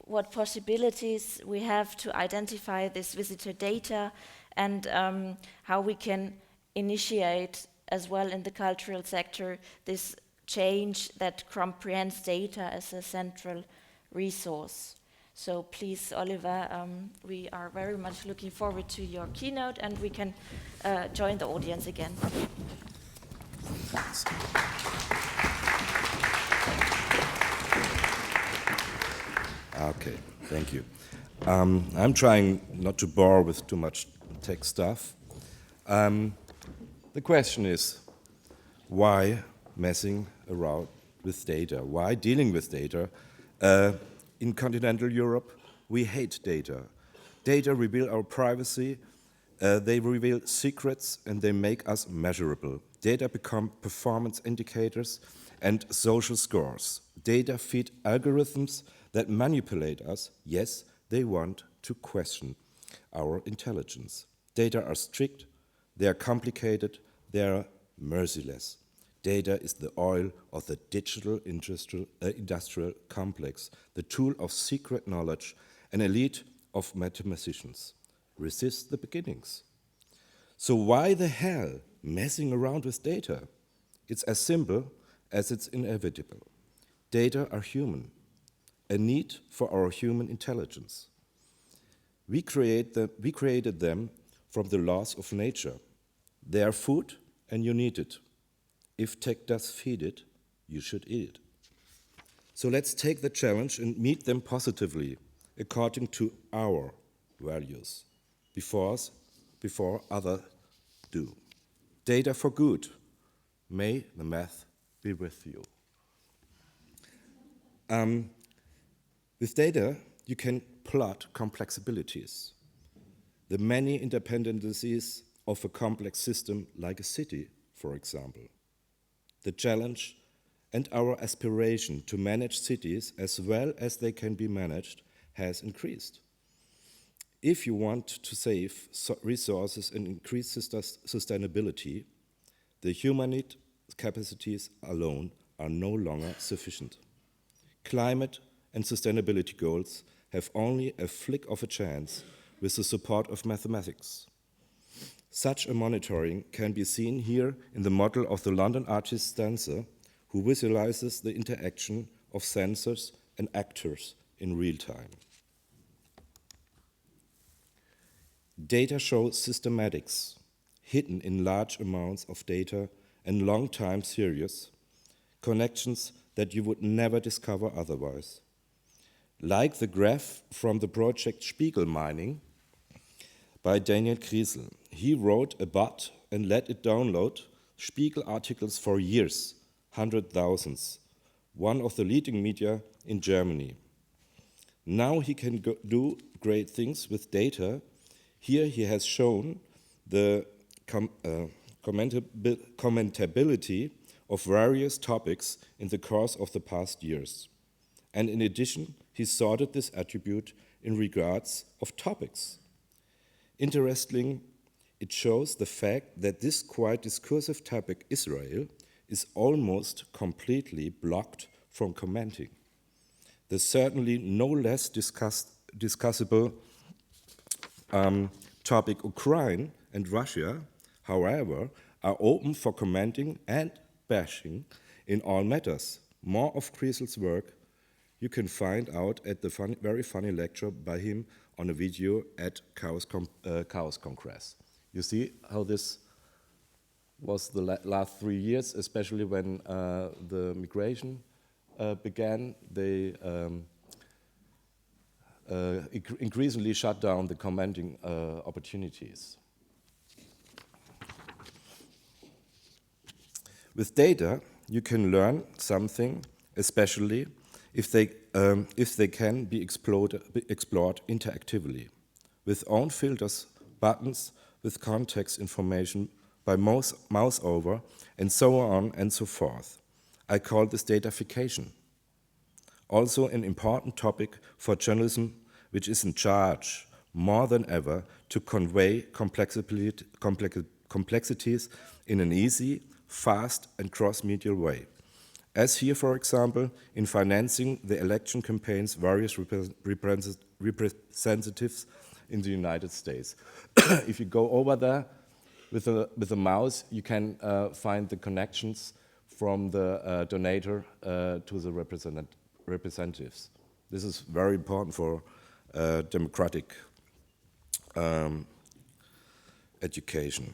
what possibilities we have to identify this visitor data, and how we can initiate as well in the cultural sector this change that comprehends data as a central resource. So please, Oliver, we are very much looking forward to your keynote, and we can join the audience again. Okay, thank you. I'm trying not to bore with too much tech stuff. The question is, why messing around with data? Why dealing with data? In continental Europe, we hate data. Data reveal our privacy, they reveal secrets, and they make us measurable. Data become performance indicators and social scores. Data feed algorithms that manipulate us. Yes, they want to question our intelligence. Data are strict, they are complicated, they are merciless. Data is the oil of the digital industrial complex, the tool of secret knowledge, an elite of mathematicians. Resist the beginnings. So why the hell messing around with data? It's as simple as it's inevitable. Data are human, a need for our human intelligence. We created them from the laws of nature. They are food and you need it. If tech does feed it, you should eat it. So let's take the challenge and meet them positively, according to our values, before others do. Data for good. May the math be with you. With data, you can plot complexibilities, the many interdependencies of a complex system like a city, for example. The challenge and our aspiration to manage cities as well as they can be managed has increased. If you want to save resources and increase sustainability, the human capacities alone are no longer sufficient. Climate and sustainability goals have only a flick of a chance with the support of mathematics. Such a monitoring can be seen here in the model of the London artist dancer, who visualizes the interaction of sensors and actors in real time. Data show systematics hidden in large amounts of data and long-time series, connections that you would never discover otherwise. Like the graph from the project Spiegel Mining by Daniel Kriesel. He wrote a bot and let it download Spiegel articles for years, 100,000, one of the leading media in Germany. Now he can do great things with data. Here he has shown the commentability of various topics in the course of the past years. And in addition, he sorted this attribute in regards of topics. Interestingly, it shows the fact that this quite discursive topic, Israel, is almost completely blocked from commenting. The certainly no less discussable topic, Ukraine and Russia, however, are open for commenting and bashing in all matters. More of Kriesel's work you can find out at the very funny lecture by him on a video at Chaos Congress. You see how this was the last 3 years, especially when the migration began. They increasingly shut down the commenting opportunities. With data, you can learn something, especially if they can be explored interactively, with own filters, buttons, with context information, by mouse over, and so on and so forth. I call this datafication. Also an important topic for journalism, which is in charge more than ever to convey complexities in an easy, fast, and cross-medial way. As here, for example, in financing the election campaigns various representatives in the United States. If you go over there with a mouse, you can find the connections from the donator to the representatives. This is very important for democratic education.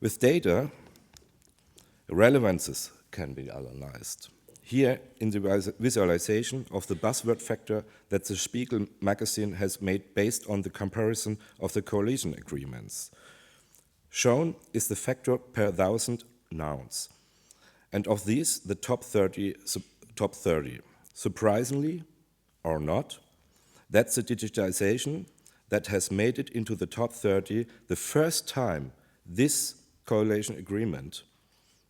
With data, relevances can be analyzed. Here, in the visualization of the buzzword factor that the Spiegel magazine has made based on the comparison of the coalition agreements. Shown is the factor per 1,000 nouns. And of these, the top 30. Surprisingly, or not, that's the digitization that has made it into the top 30 the first time this coalition agreement,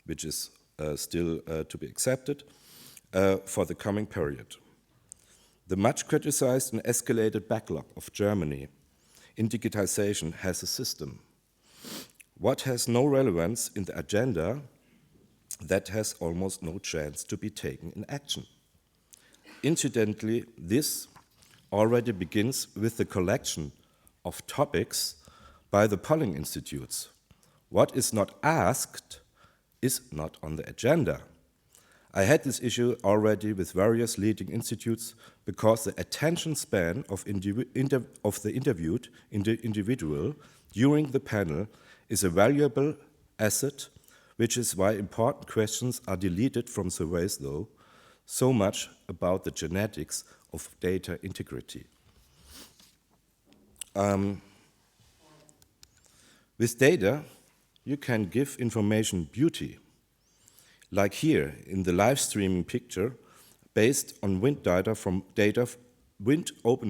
which is still to be accepted, for the coming period. The much criticized and escalated backlog of Germany in digitization has a system. What has no relevance in the agenda, that has almost no chance to be taken in action. Incidentally, this already begins with the collection of topics by the polling institutes. What is not asked is not on the agenda. I had this issue already with various leading institutes because the attention span of the interviewed individual during the panel is a valuable asset, which is why important questions are deleted from surveys, though. So much about the genetics of data integrity. With data, you can give information beauty. Like here in the live streaming picture, based on wind open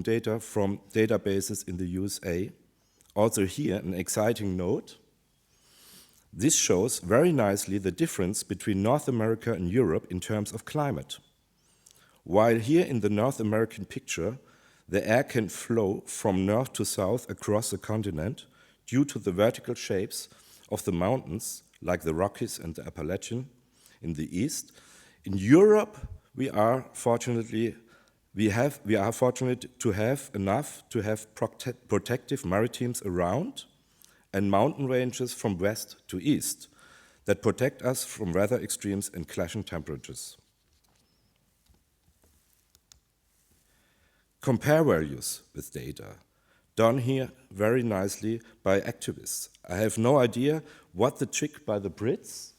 data from databases in the USA. Also here, an exciting note. This shows very nicely the difference between North America and Europe in terms of climate. While here in the North American picture, the air can flow from north to south across the continent due to the vertical shapes of the mountains, like the Rockies and the Appalachian in the east. In Europe, we are fortunate to have enough to have protective maritimes around and mountain ranges from west to east that protect us from weather extremes and clashing temperatures. Compare values with data, done here very nicely by activists. I have no idea what the trick by the Brits,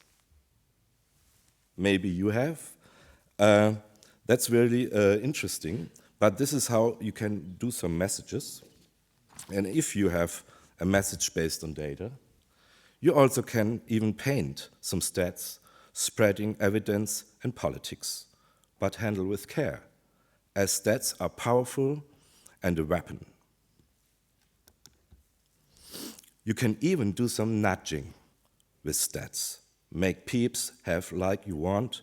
maybe you have. That's really interesting, but this is how you can do some messages. And if you have a message based on data, you also can even paint some stats, spreading evidence and politics, but handle with care, as stats are powerful and a weapon. You can even do some nudging with stats. Make peeps behave like you want.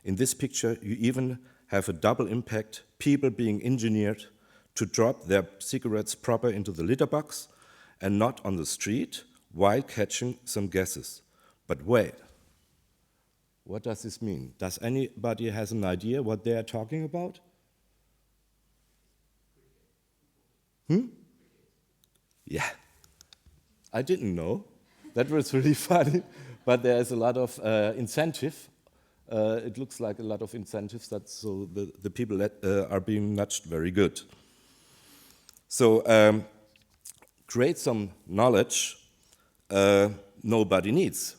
In this picture, you even have a double impact, people being engineered to drop their cigarettes proper into the litter box and not on the street while catching some guesses. But wait, what does this mean? Does anybody has an idea what they are talking about? Yeah, I didn't know. That was really funny, but there is a lot of incentive. It looks like a lot of incentives, so the people that are being nudged very good. So create some knowledge nobody needs.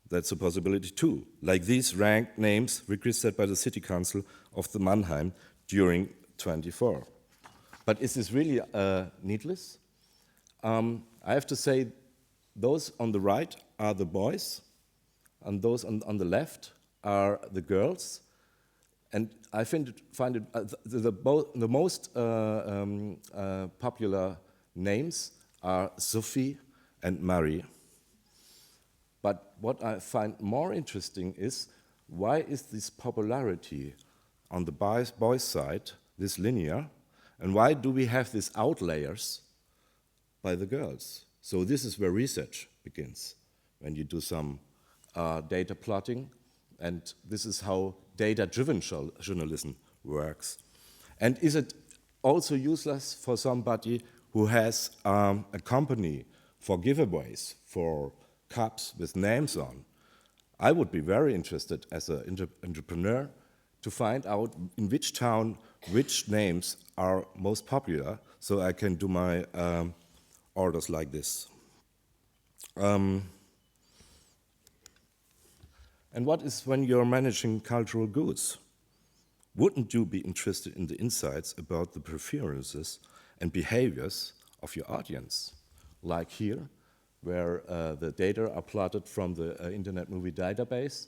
That's a possibility too. Like these ranked names registered by the City Council of the Mannheim during 24. But is this really needless? I have to say, those on the right are the boys, and those on the left are the girls. And I find it the most popular names are Sophie and Marie. But what I find more interesting is, why is this popularity on the boys' side, this linear, and why do we have these outliers by the girls? So this is where research begins, when you do some data plotting, and this is how data-driven journalism works. And is it also useless for somebody who has a company for giveaways, for cups with names on? I would be very interested as an entrepreneur to find out in which town which names are most popular, so I can do my orders like this. And what is when you're managing cultural goods? Wouldn't you be interested in the insights about the preferences and behaviors of your audience? Like here, where the data are plotted from the Internet Movie Database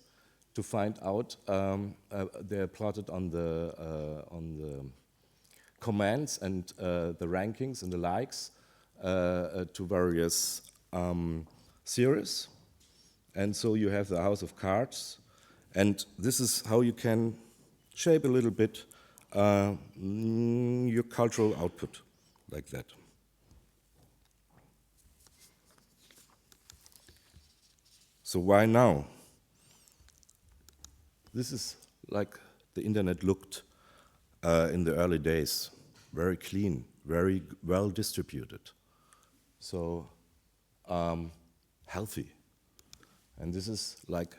to find out, they're plotted on the commands and the rankings and the likes to various series. And so you have the House of Cards, and this is how you can shape a little bit your cultural output, like that. So why now? This is like the internet looked in the early days, very clean, very well distributed. so healthy. And this is like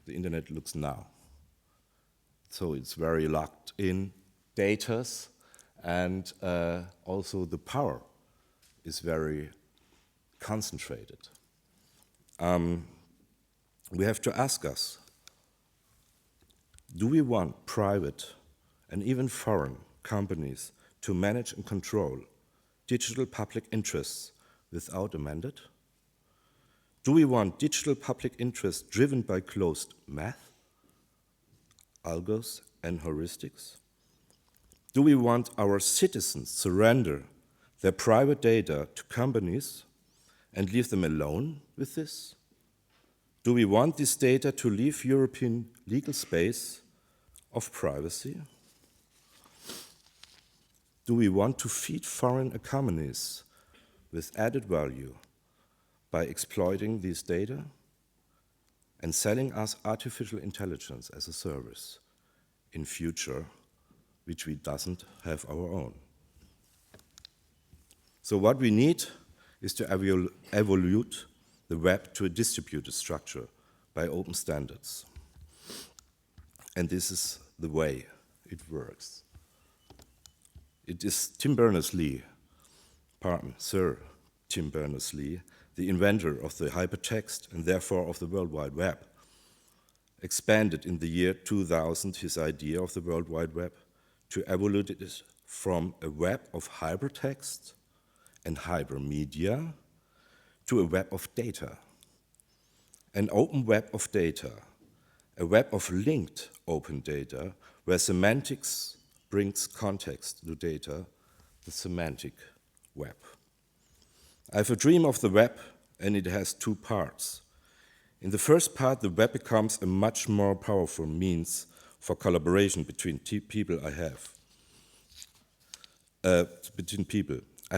the internet looks now. So it's very locked in datas, and also the power is very concentrated. We have to ask us, do we want private and even foreign companies to manage and control digital public interests without a mandate? Do we want digital public interest driven by closed math, algos, and heuristics? Do we want our citizens surrender their private data to companies and leave them alone with this? Do we want this data to leave European legal space of privacy? Do we want to feed foreign economies with added value by exploiting these data and selling us artificial intelligence as a service in future, which we doesn't have our own? So what we need is to evolve the web to a distributed structure by open standards. And this is the way it works. It is Tim Berners-Lee, Sir Tim Berners-Lee, the inventor of the hypertext and therefore of the World Wide Web, expanded in the year 2000 his idea of the World Wide Web to evolve it from a web of hypertext and hypermedia to a web of data, an open web of data, a web of linked open data where semantics brings context to data, the semantic web. I have a dream of the web, and it has two parts. In the first part, the web becomes a much more powerful means for collaboration between people I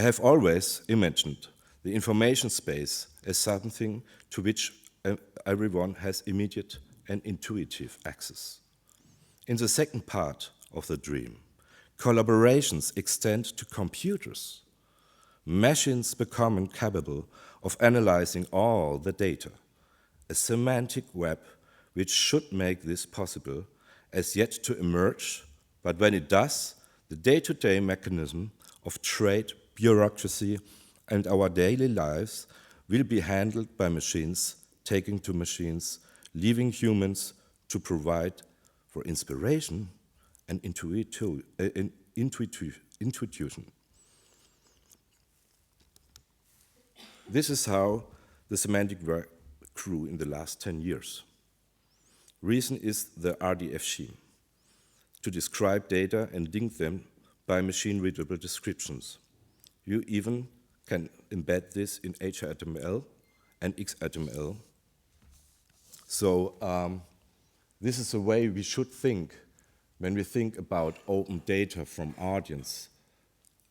have always imagined the information space as something to which everyone has immediate and intuitive access. In the second part of the dream, collaborations extend to computers. Machines become capable of analyzing all the data, a semantic web which should make this possible, as yet to emerge, but when it does, the day-to-day mechanism of trade, bureaucracy, and our daily lives will be handled by machines, taking to machines, leaving humans to provide for inspiration and intuition. This is how the semantic work grew in the last 10 years. Reason is the RDF scheme, to describe data and link them by machine-readable descriptions. You even can embed this in HTML and XHTML. So this is a way we should think when we think about open data from audience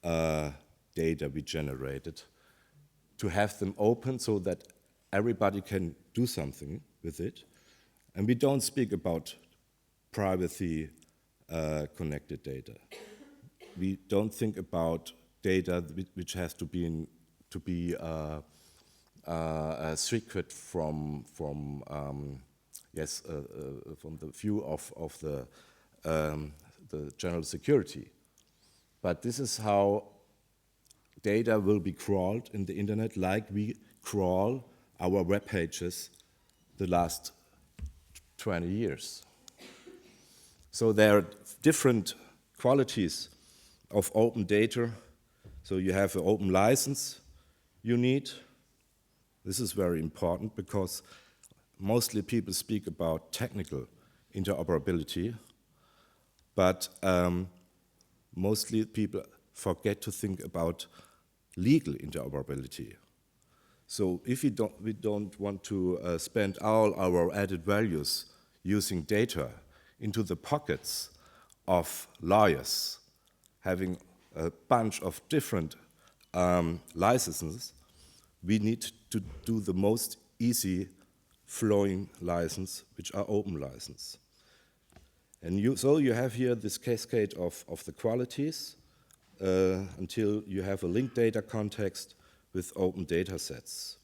data we generated, to have them open so that everybody can do something with it. And we don't speak about privacy connected data. We don't think about data which has to be secret from the view of the general security. But this is how data will be crawled in the internet, like we crawl our web pages the last 20 years. So there are different qualities of open data. So you have an open license you need. This is very important because mostly people speak about technical interoperability, but mostly people forget to think about legal interoperability. So if we don't want to spend all our added values using data into the pockets of lawyers, having a bunch of different licenses, we need to do the most easy flowing license, which are open license. And so you have here this cascade of the qualities until you have a linked data context with open data sets.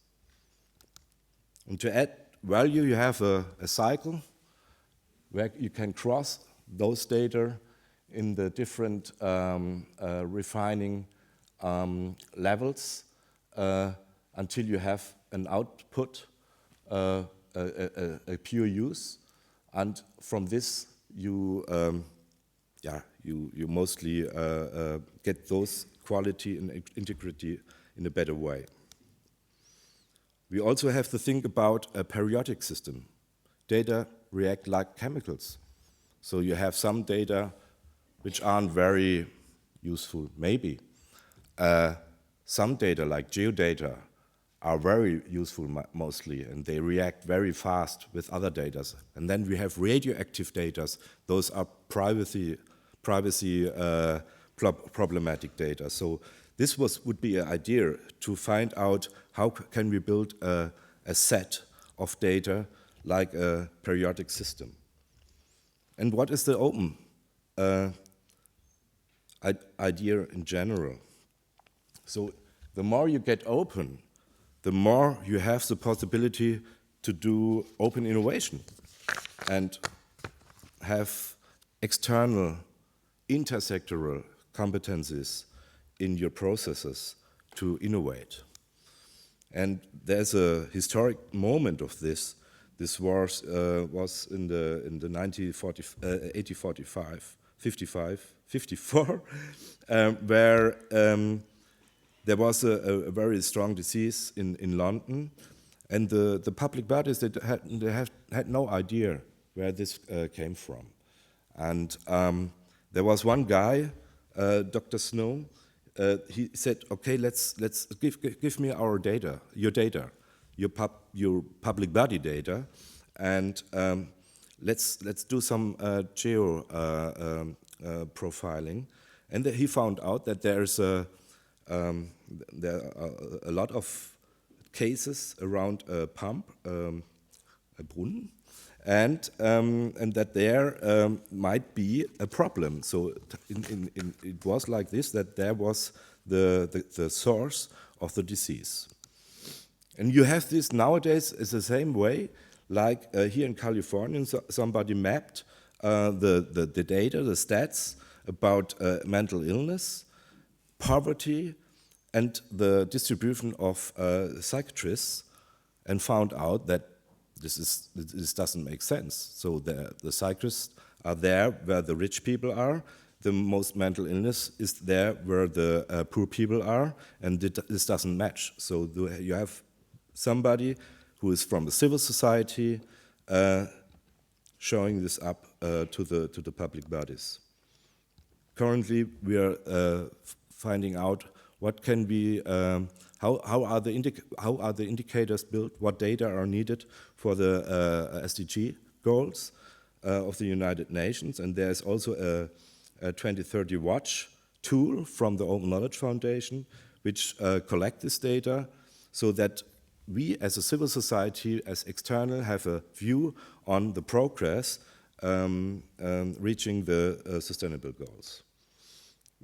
And to add value, you have a cycle where you can cross those data in the different refining levels until you have an output, a pure use, and from this you you mostly get those quality and integrity in a better way. We also have to think about a periodic system. Data react like chemicals. So you have some data which aren't very useful, maybe. Some data, like geodata, are very useful mostly, and they react very fast with other data. And then we have radioactive data. Those are privacy problematic data. So this would be an idea to find out how can we build a set of data like a periodic system. And what is the open idea in general? So the more you get open, the more you have the possibility to do open innovation and have external, intersectoral competencies in your processes to innovate. And there's a historic moment of this. This was in the 54, where there was a very strong disease in London, and the public bodies they had no idea where this came from. And there was one guy, Dr. Snow. He said, "Okay, let's give me your data, your public body data, and let's do some geo profiling." And he found out that there are a lot of cases around a pump, a Brunnen, and that there might be a problem. So it was like this, that there was the source of the disease. And you have this nowadays is the same way, like here in California, somebody mapped the data, the stats about mental illness, poverty, and the distribution of psychiatrists, and found out that this doesn't make sense. So the psychiatrists are there where the rich people are. The most mental illness is there where the poor people are, and this doesn't match. So you have somebody who is from the civil society showing this up to the public bodies. Currently, we are finding out what can be, how are the indicators built, what data are needed for the SDG goals of the United Nations, and there's also a 2030 Watch tool from the Open Knowledge Foundation, which collect this data so that we as a civil society, as external, have a view on the progress reaching the sustainable goals.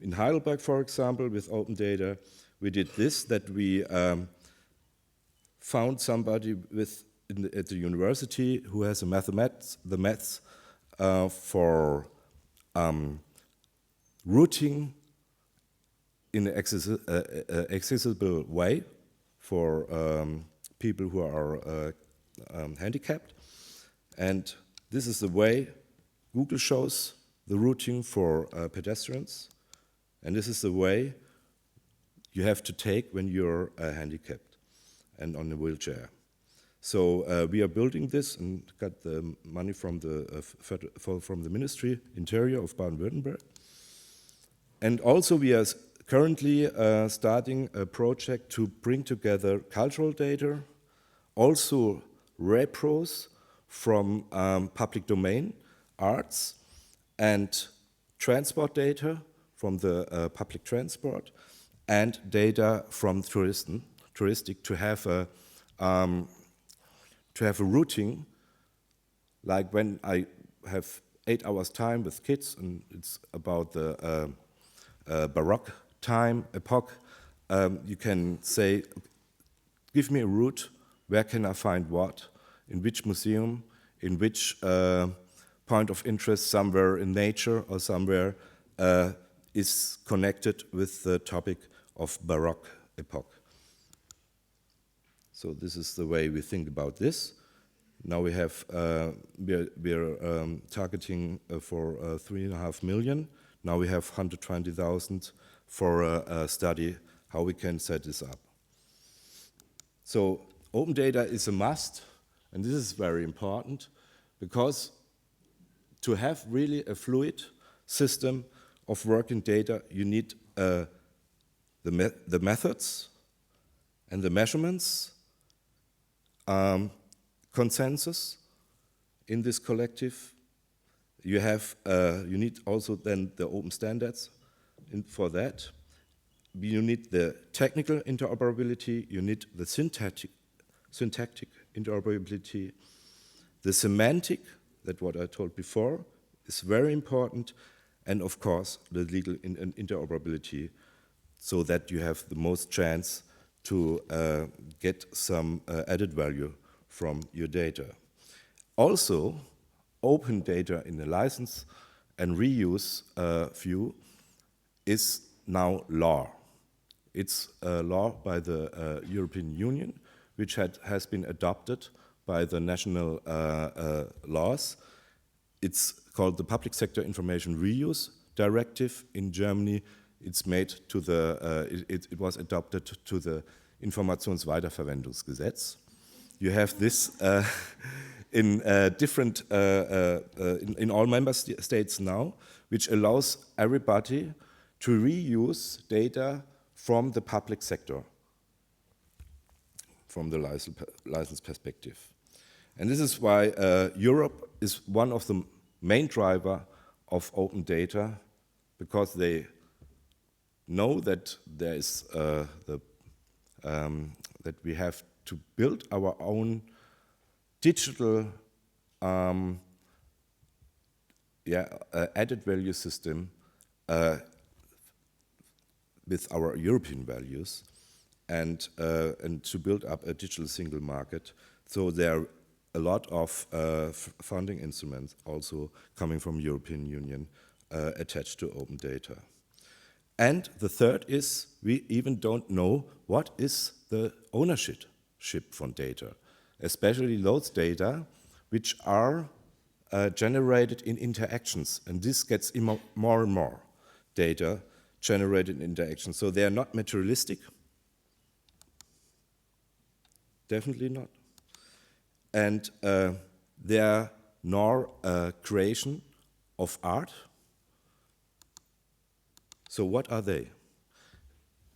In Heidelberg, for example, with open data, we did this, that we found somebody at the university who has the maths for routing in an accessible way for people who are handicapped. And this is the way Google shows the routing for pedestrians. And this is the way you have to take when you're handicapped and on a wheelchair. So we are building this and got the money from the Ministry Interior of Baden-Württemberg. And also we are currently starting a project to bring together cultural data, also repros from public domain arts, and transport data from the public transport, and data from touristic to have a routing, like when I have 8 hours time with kids and it's about the Baroque time, epoch, you can say, give me a route, where can I find what, in which museum, in which point of interest, somewhere in nature or somewhere is connected with the topic of Baroque epoch. So this is the way we think about this. Now we have, we're targeting for 3.5 million. Now we have 120,000 for a study how we can set this up. So open data is a must, and this is very important because to have really a fluid system of working data, you need the methods and the measurements, consensus in this collective. You have, you need also then the open standards for that. You need the technical interoperability, you need the syntactic interoperability, the semantic, that what I told before, is very important, and of course the legal interoperability, so that you have the most chance to get some added value from your data. Also, open data in the license and reuse view is now law. It's a law by the European Union, which has been adopted by the national laws. It's called the Public Sector Information Reuse Directive. In Germany, it's made to the, it was adopted to the Informationsweiterverwendungsgesetz. You have this in different, in all member states now, which allows everybody to reuse data from the public sector, from the license perspective. And this is why Europe is one of the main driver of open data, because they know that there is that we have to build our own digital added value system with our European values, and to build up a digital single market. So there are a lot of funding instruments also coming from European Union attached to open data. And the third is, we even don't know what is the ownership from data, especially those data which are generated in interactions, and this gets more and more data generated in interactions. So they are not materialistic, definitely not. And they are nor a creation of art. So what are they?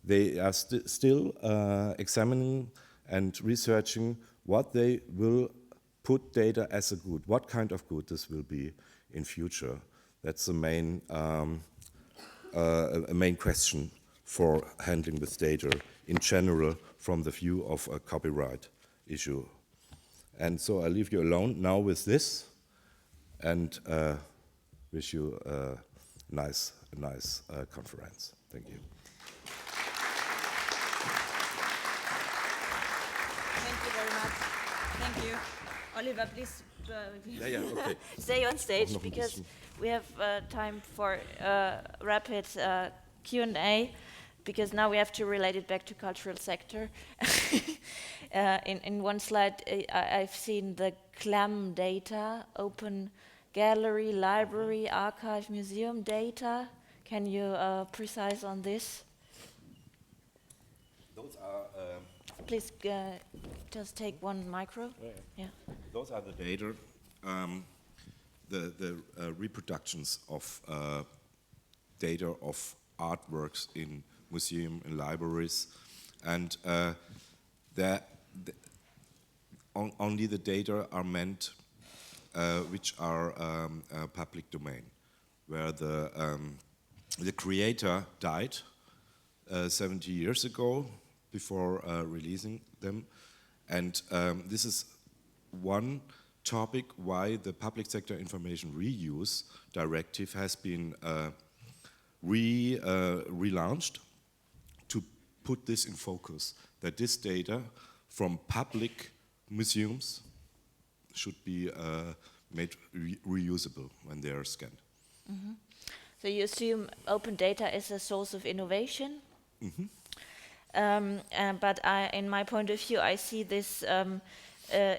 They are still examining and researching what they will put data as a good, what kind of good this will be in future. That's the main, a main question for handling with data in general from the view of a copyright issue. And so I leave you alone now with this, and wish you a nice conference. Thank you. Thank you very much. Thank you. Oliver, please Okay. stay on stage, because we have time for rapid Q&A, because now we have to relate it back to cultural sector. In one slide, I've seen the CLAM data, open gallery, library, archive, museum data. Can you precise on this? Those are, Please just take one micro. Yeah. those are the data, the reproductions of data of artworks in museums and libraries, and only the data are meant which are public domain, where the creator died 70 years ago before releasing them, and this is one topic why the Public Sector Information Reuse Directive has been relaunched to put this in focus, that this data from public museums should be made reusable when they are scanned. So you assume open data is a source of innovation? But in my point of view, I see this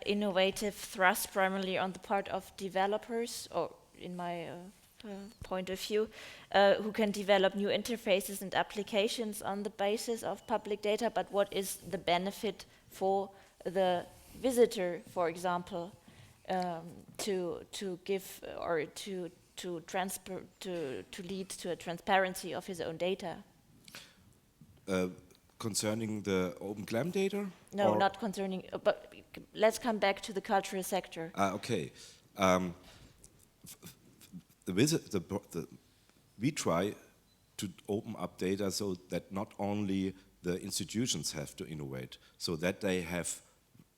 innovative thrust primarily on the part of developers, or in my point of view, who can develop new interfaces and applications on the basis of public data, but what is the benefit for the visitor, for example, to give or to lead to a transparency of his own data? Concerning the open GLAM data? No, not concerning, but let's come back to the cultural sector. Okay. We try to open up data so that not only the institutions have to innovate, so that they have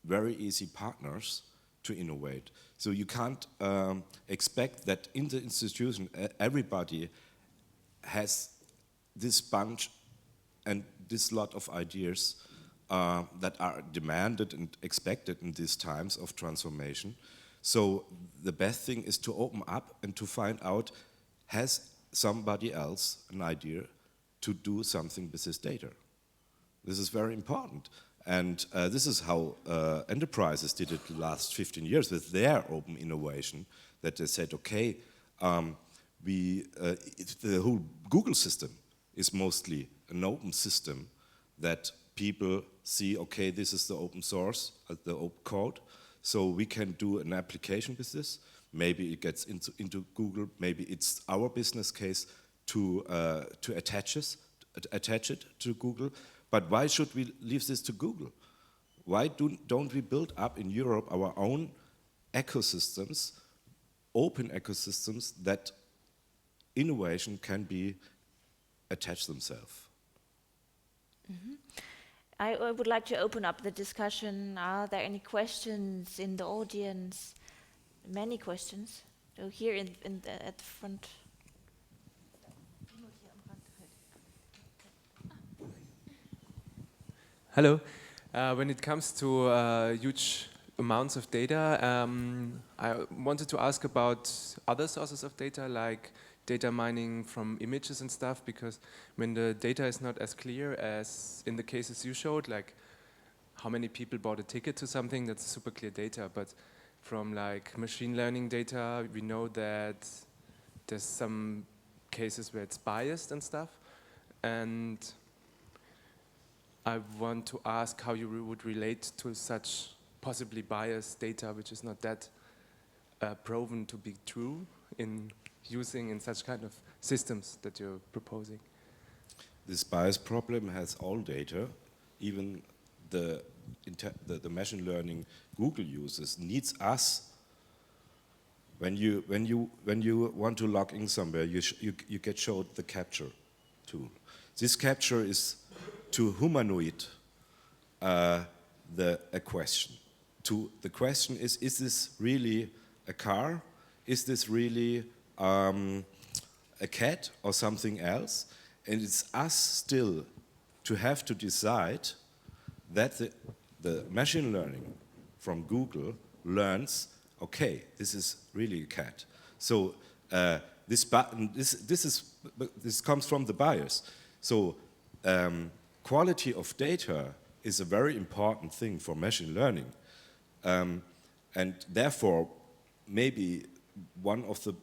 very easy partners to innovate. So you can't expect that in the institution everybody has this bunch and this lot of ideas that are demanded and expected in these times of transformation. So the best thing is to open up and to find out, has somebody else an idea to do something with this data? This is very important. And this is how enterprises did it the last 15 years with their open innovation, that they said, okay, the whole Google system is mostly an open system that people see, okay, this is the open source, the open code, so we can do an application with this. Maybe it gets into Google, maybe it's our business case to attach it to Google. But why should we leave this to Google? Why don't we build up in Europe our own ecosystems, open ecosystems that innovation can be attached themselves? I would like to open up the discussion. Are there any questions in the audience? Many questions. So here at the front. Hello. When it comes to huge amounts of data, I wanted to ask about other sources of data, like data mining from images and stuff, because when the data is not as clear as in the cases you showed, like how many people bought a ticket to something, that's super clear data, but from like machine learning data, we know that there's some cases where it's biased and stuff, and I want to ask how you would relate to such possibly biased data, which is not that proven to be true in using in such kind of systems that you're proposing. This bias problem has all data, even the machine learning Google uses needs us. When you want to log in somewhere, you get showed the capture tool. This capture is to humanoid a question. The question is this really a car? Is this really a cat or something else? And it's us still to have to decide that the machine learning from Google learns, okay, this is really a cat. So this comes from the bias. So quality of data is a very important thing for machine learning. And therefore, maybe one of the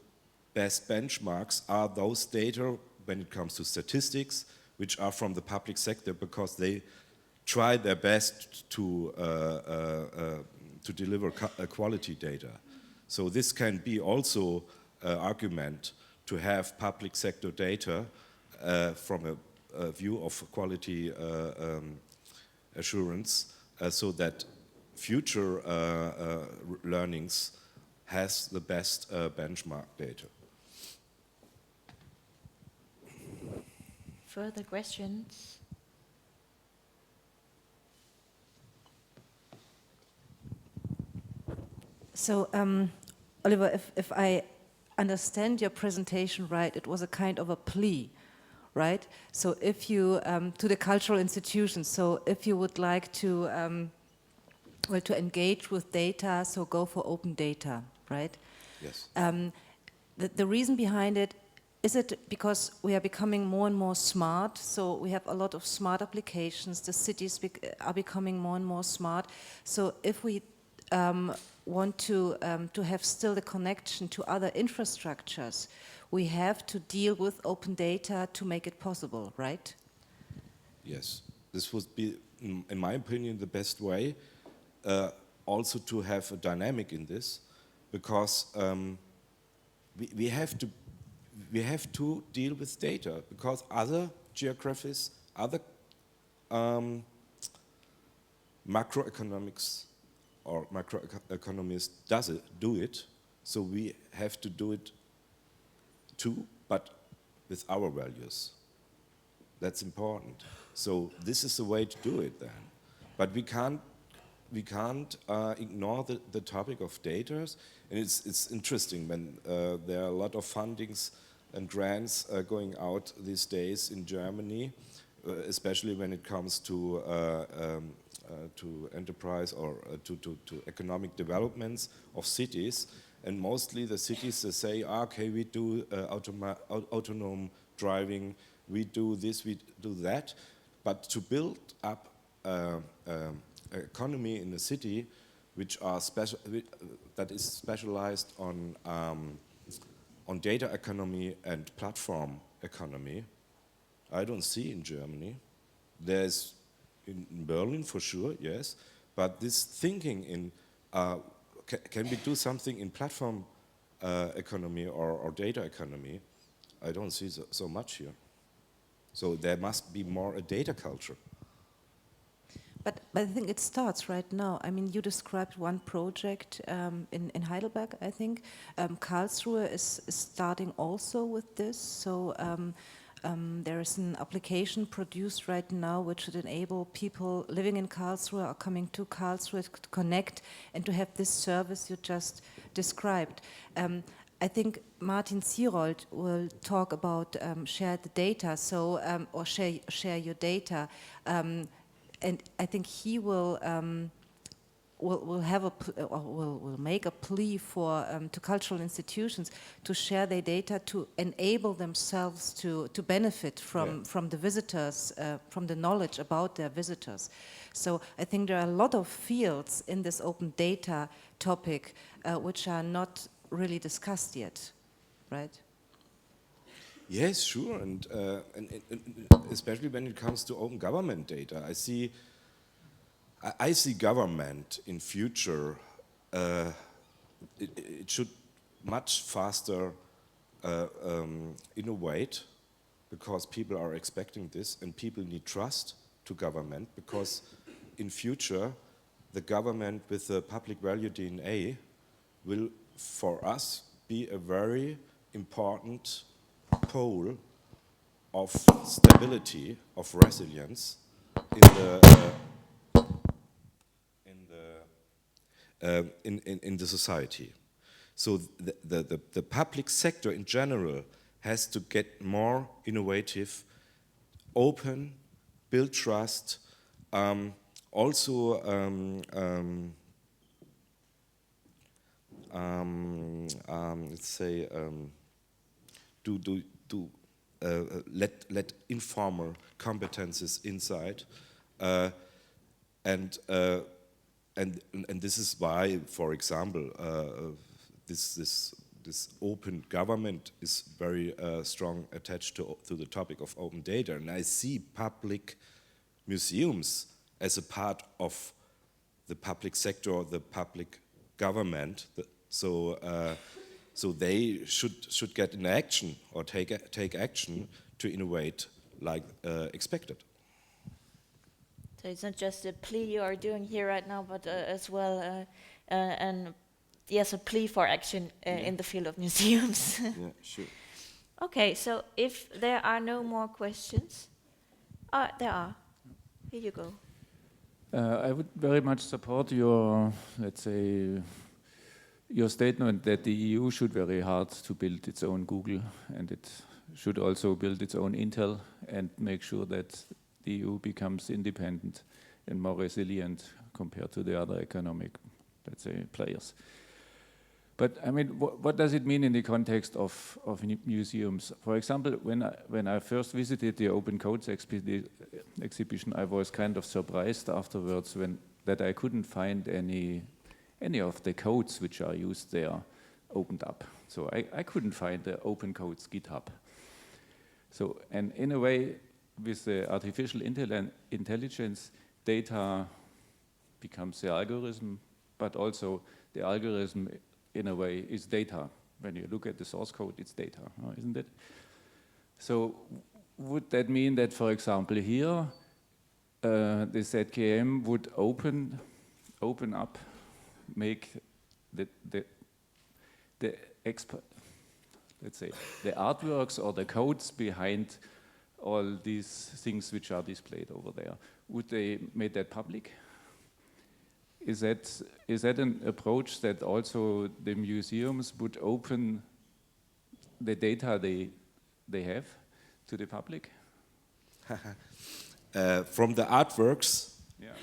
best benchmarks are those data when it comes to statistics, which are from the public sector, because they try their best to deliver quality data. So this can be also an argument to have public sector data from a view of quality assurance, so that future learnings has the best benchmark data. Further questions? So, Oliver, if I understand your presentation right, it was a kind of a plea, right? So if you, to the cultural institutions, so if you would like to, well, to engage with data, so go for open data, right? Yes. The reason behind it, is it because we are becoming more and more smart? So we have a lot of smart applications. The cities are becoming more and more smart. So if we want to have still the connection to other infrastructures, we have to deal with open data to make it possible, right? Yes. This would be, in my opinion, the best way also to have a dynamic in this, because we have to deal with data, because other geographies, other macroeconomics or macroeconomists do it, so we have to do it too, but with our values. That's important. So this is the way to do it then. But we can't ignore the topic of data, and it's interesting when there are a lot of fundings and grants going out these days in Germany, especially when it comes to enterprise or to economic developments of cities. And mostly the cities, they say, okay, we do autonomous driving, we do this, we do that. But to build up economy in a city which are that is specialized on data economy and platform economy, I don't see in Germany. There's in Berlin for sure, yes, but this thinking in can we do something in platform economy or data economy? I don't see so much here. So there must be more a data culture. But I think it starts right now. I mean, you described one project in Heidelberg, I think. Karlsruhe is starting also with this. So there is an application produced right now which should enable people living in Karlsruhe or coming to Karlsruhe to connect and to have this service you just described. I think Martin Sierold will talk about share the data, so or share your data. And I think he will have will make a plea for to cultural institutions to share their data to enable themselves to benefit from the visitors, from the knowledge about their visitors. So I think there are a lot of fields in this open data topic which are not really discussed yet, right? Yes, sure, and especially when it comes to open government data, I see government in future. It should much faster innovate, because people are expecting this, and people need trust to government, because in future the government with the public value DNA will, for us, be a very important pole of stability, of resilience in the society. So the public sector in general has to get more innovative, open, build trust, also let's say let informal competences inside, and this is why, for example, this open government is very strong attached to the topic of open data, and I see public museums as a part of the public sector, the public government. So they should get in action or take action to innovate like expected. So it's not just a plea you are doing here right now, but as well, and yes, a plea for action in the field of museums. Yeah, sure. Okay, so if there are no more questions, there are. Here you go. I would very much support your, let's say, your statement that the EU should very hard to build its own Google, and should also build its own intel and make sure that the EU becomes independent and more resilient compared to the other economic, let's say, players. But I mean, what does it mean in the context of museums? For example, when I first visited the Open Codes exhibition, I was kind of surprised afterwards that I couldn't find any of the codes which are used there opened up. So I couldn't find the Open Codes GitHub. So, and in a way, with the artificial intelligence, data becomes the algorithm, but also the algorithm, in a way, is data. When you look at the source code, it's data, isn't it? So would that mean that, for example, here, the ZKM would open up, make the let's say, the artworks or the codes behind all these things which are displayed over there, would they make that public? Is that an approach that also the museums would open the data they have to the public? From the artworks, yeah.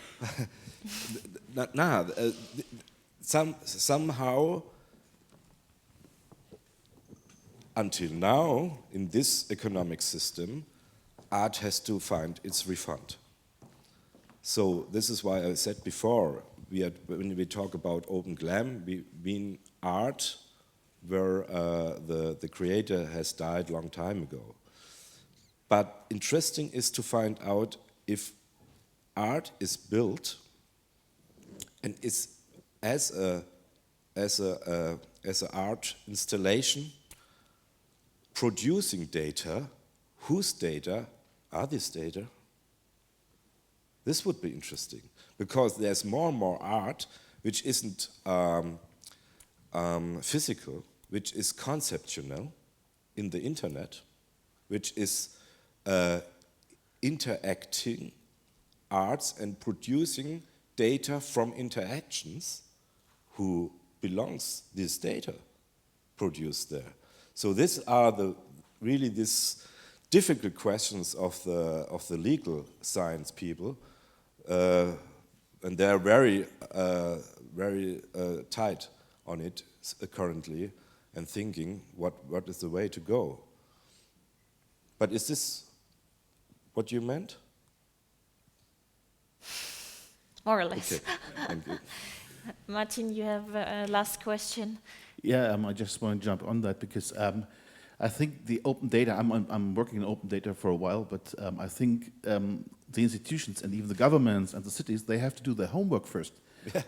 Somehow, until now, in this economic system, art has to find its refund. So this is why I said before, when we talk about open GLAM, we mean art where the creator has died long time ago. But interesting is to find out if art is built and is as a art installation producing data. Whose data are these data? This would be interesting, because there's more and more art which isn't physical, which is conceptual in the internet, which is interacting arts and producing data from interactions. Who belongs this data produced there? So these are really these difficult questions of the legal science people, and they're very tight on it currently, and thinking what is the way to go. But is this what you meant? More or less. Okay, thank you. Martin, you have a last question. Yeah, I just want to jump on that because I think the open data, I'm working in open data for a while, but I think the institutions and even the governments and the cities, they have to do their homework first.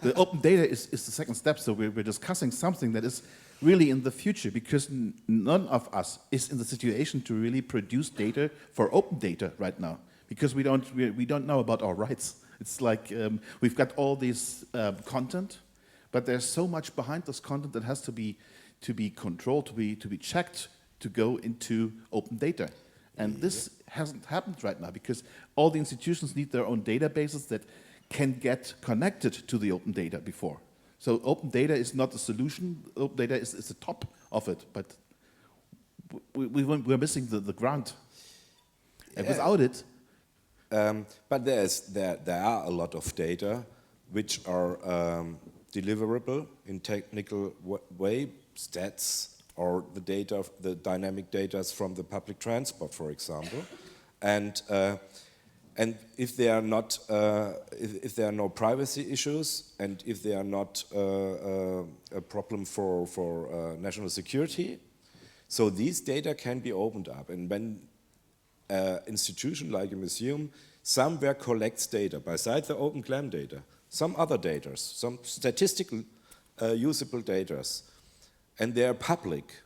The open data is the second step, so we're discussing something that is really in the future, because none of us is in the situation to really produce data for open data right now, because we don't know about our rights. It's like we've got all this content, but there's so much behind this content that has to be controlled, to be checked, to go into open data. And this hasn't happened right now, because all the institutions need their own databases that can get connected to the open data before. So open data is not the solution, open data is the top of it, but we're missing the ground. And without it... but there are a lot of data which are deliverable in technical way, stats, or the data, the dynamic data from the public transport, for example, and if there are not, if there are no privacy issues, and if there are not a problem for national security, so these data can be opened up. And when institution like a museum somewhere collects data besides the open GLAM data, some other data, some statistical usable data, and they are public,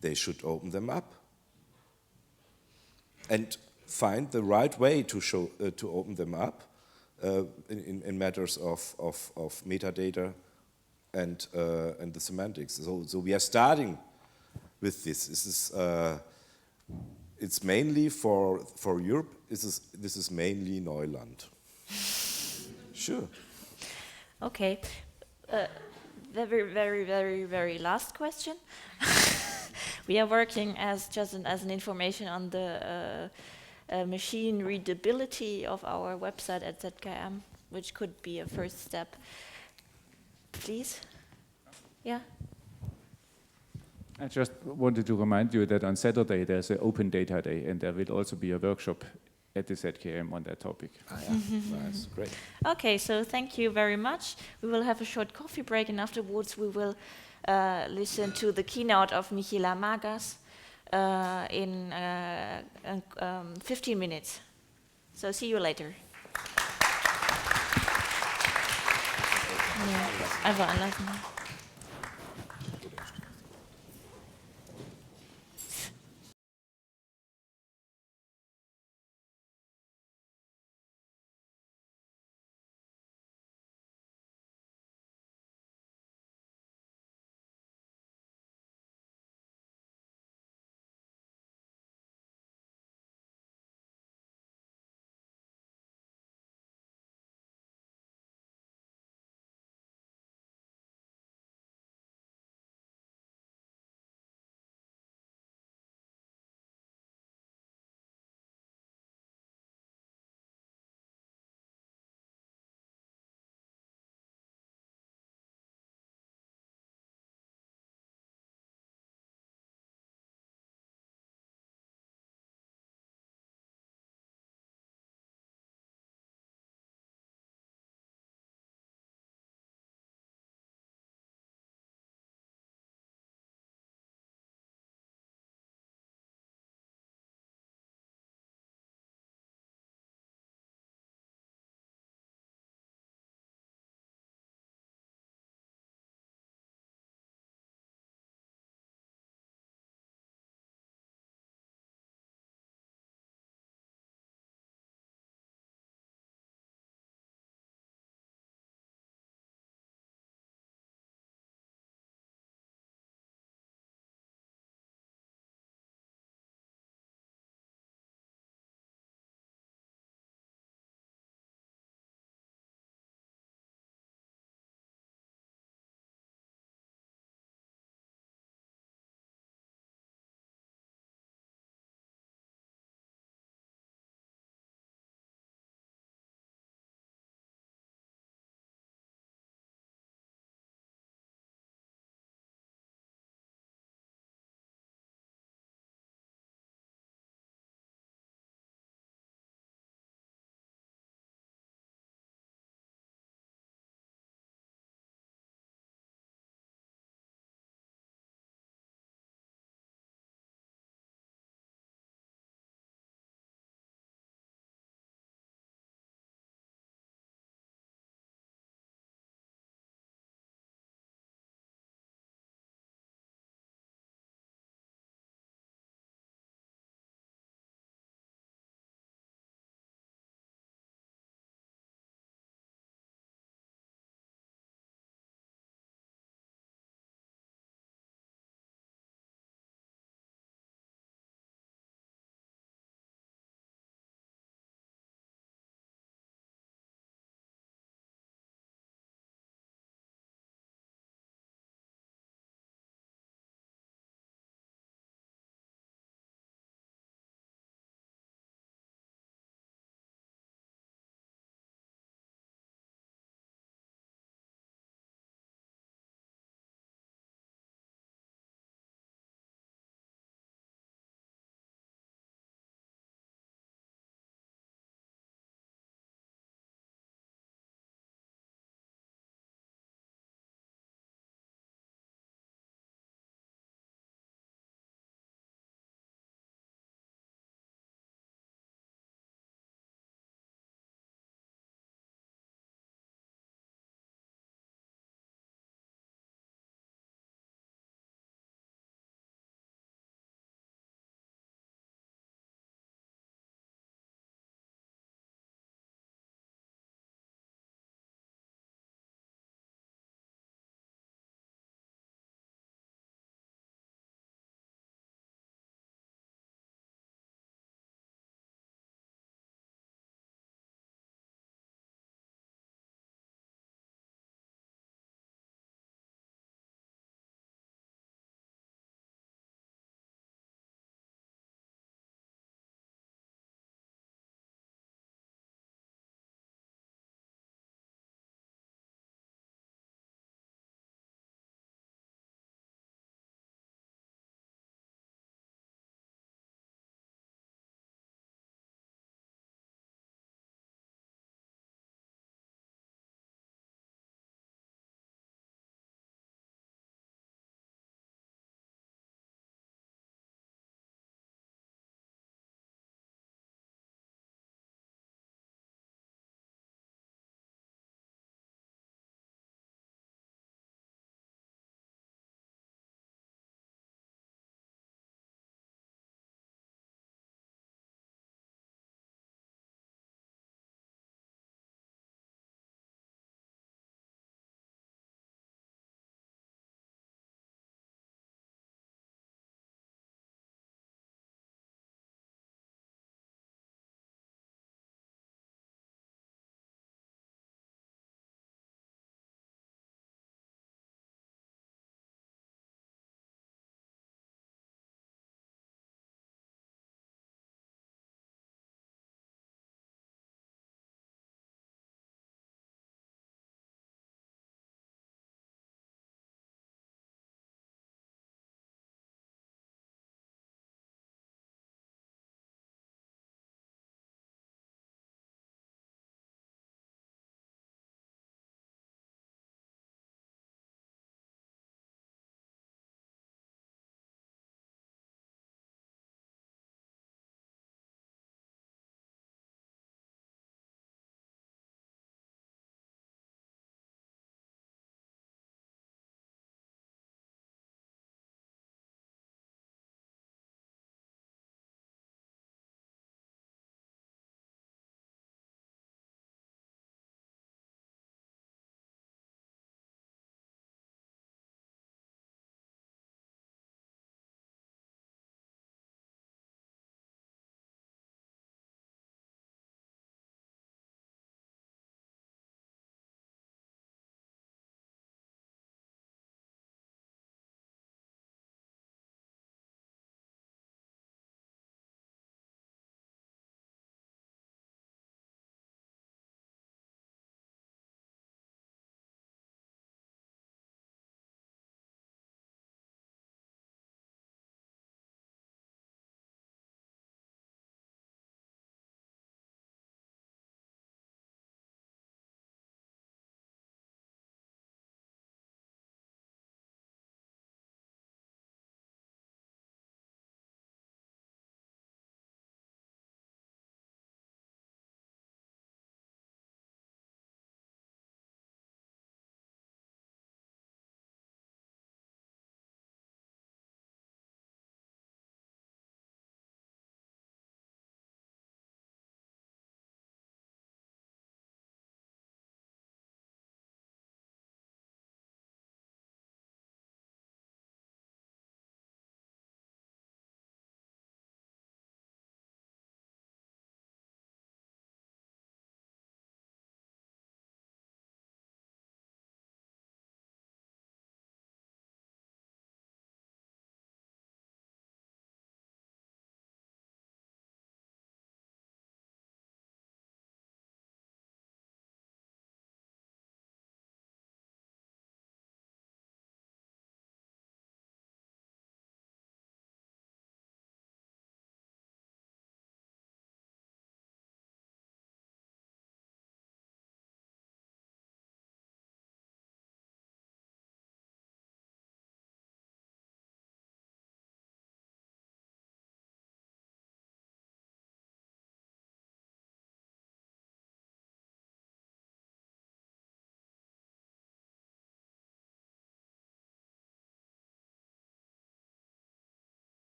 they should open them up and find the right way to open them up in matters of metadata and the semantics. So we are starting with this. This is it's mainly for Europe. This is mainly Neuland. Sure. Okay. The very, very, very, very last question. We are working as an information on the machine readability of our website at ZKM, which could be a first step. Please? Yeah? I just wanted to remind you that on Saturday there's an open data day, and there will also be a workshop at the ZKM on that topic. Nice, great. Okay, so thank you very much. We will have a short coffee break, and afterwards we will listen to the keynote of Michela Magas in 15 minutes. So see you later. Ja, einfach anlassen.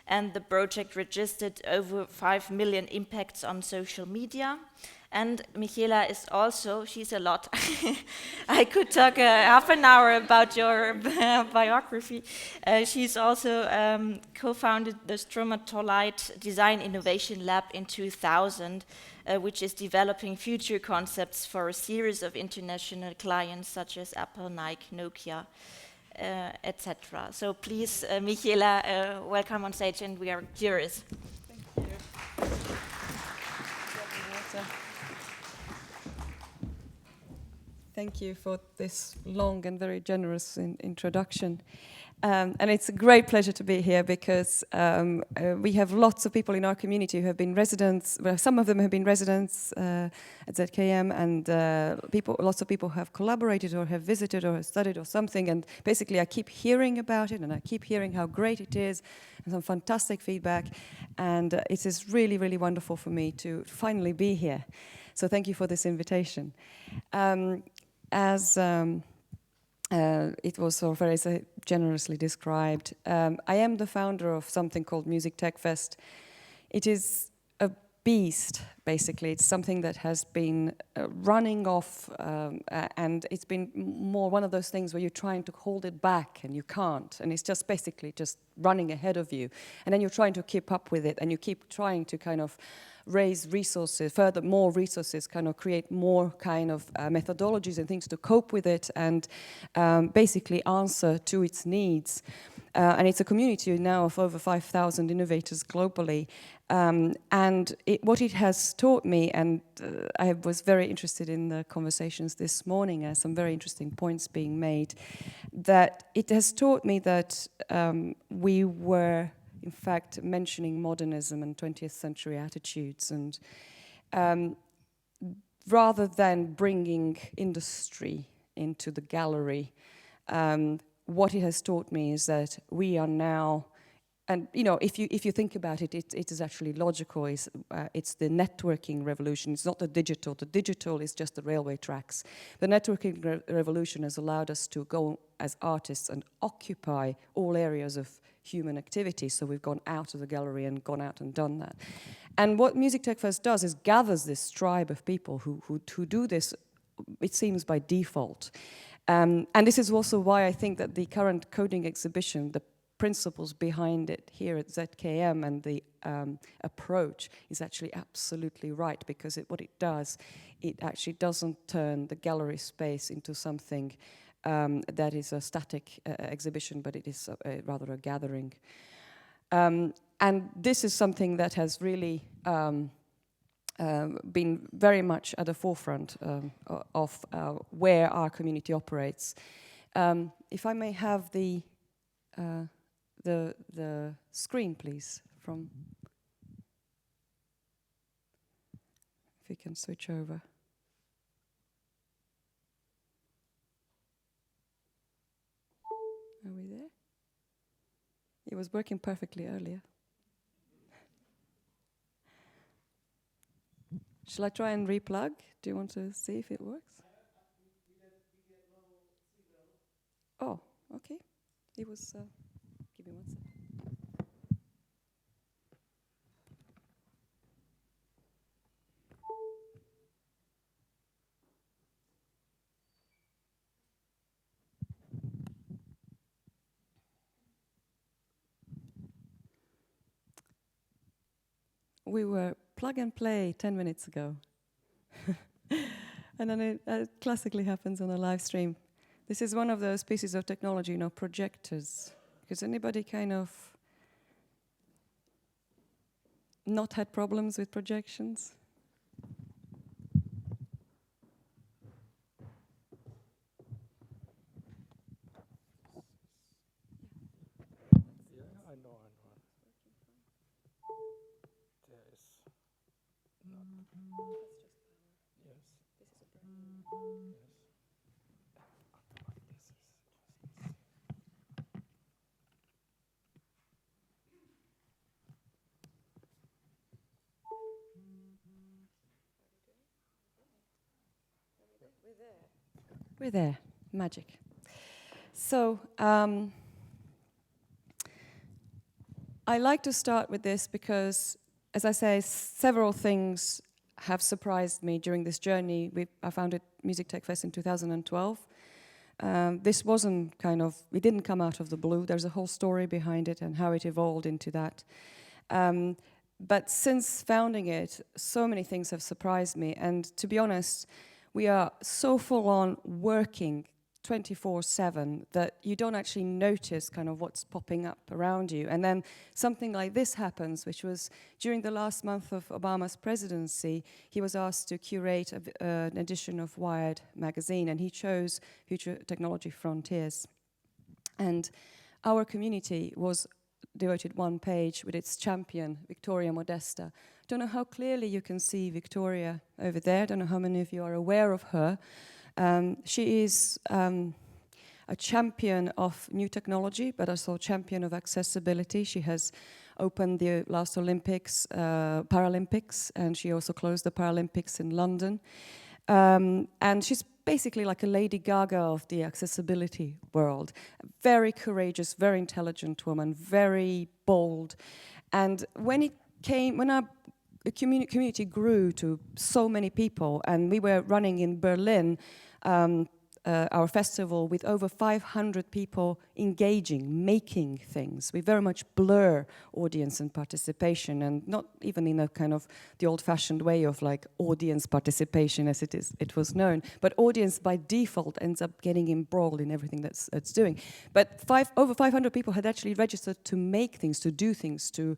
and the project registered over 5 million impacts on social media. And Michaela is also, she's a lot. I could talk half an hour about your biography. She's also co-founded the Stromatolite Design Innovation Lab in 2000, which is developing future concepts for a series of international clients such as Apple, Nike, Nokia, etc. So please, Michaela, welcome on stage, and we are curious. Thank you. Thank you for this long and very generous introduction. And it's a great pleasure to be here because we have lots of people in our community who have been residents. Well, some of them have been residents at ZKM, and lots of people have collaborated or have visited or have studied or something. And basically, I keep hearing about it, and I keep hearing how great it is, and some fantastic feedback. And it is really, really wonderful for me to finally be here. So thank you for this invitation. It was so very generously described. I am the founder of something called Music Tech Fest. It is a beast, basically. It's something that has been running off, and it's been more one of those things where you're trying to hold it back and you can't, and it's just basically just running ahead of you. And then you're trying to keep up with it, and you keep trying to kind of raise resources, further more resources, kind of create more kind of methodologies and things to cope with it, and basically answer to its needs. And it's a community now of over 5,000 innovators globally. And what it has taught me, and I was very interested in the conversations this morning, some very interesting points being made, that it has taught me that we were in fact mentioning modernism and 20th century attitudes, and rather than bringing industry into the gallery, what it has taught me is that we are now, and you know, if you think about it, it is actually logical. It's the networking revolution. It's not the digital. The digital is just the railway tracks. The networking revolution has allowed us to go as artists and occupy all areas of human activity. So we've gone out of the gallery and gone out and done that. And what Music Tech Fest does is gathers this tribe of people who do this, it seems, by default. And this is also why I think that the current coding exhibition, the principles behind it here at ZKM and the approach is actually absolutely right, because what it does, it actually doesn't turn the gallery space into something that is a static exhibition, but it is rather a gathering. And this is something that has really been very much at the forefront of where our community operates. If I may have the screen, please, from, if you can switch over. Are we there? It was working perfectly earlier. Shall I try and replug? Do you want to see if it works? Oh, okay. It was, give me 1 second. We were plug and play 10 minutes ago. And then it classically happens on a live stream. This is one of those pieces of technology, you know, projectors. Because anybody kind of not had problems with projections? We're there. Magic. So, I like to start with this because, as I say, several things have surprised me during this journey. I founded Music Tech Fest in 2012. This wasn't it didn't come out of the blue. There's a whole story behind it and how it evolved into that. But since founding it, so many things have surprised me. And to be honest, we are so full on working 24/7 that you don't actually notice what's popping up around you. And then something like this happens, which was during the last month of Obama's presidency, he was asked to curate an edition of Wired magazine, and he chose Future Technology Frontiers. And our community was devoted one page with its champion, Victoria Modesta. Don't know how clearly you can see Victoria over there. Don't know how many of you are aware of her. She is a champion of new technology, but also a champion of accessibility. She has opened the last Olympics, Paralympics, and she also closed the Paralympics in London. And she's basically like a Lady Gaga of the accessibility world. Very courageous, very intelligent woman, very bold. And when our community grew to so many people, and we were running in Berlin, our festival with over 500 people engaging, making things. We very much blur audience and participation, and not even in a the old-fashioned way of audience participation as it was known, but audience by default ends up getting embroiled in everything that's doing. But over 500 people had actually registered to make things, to do things, to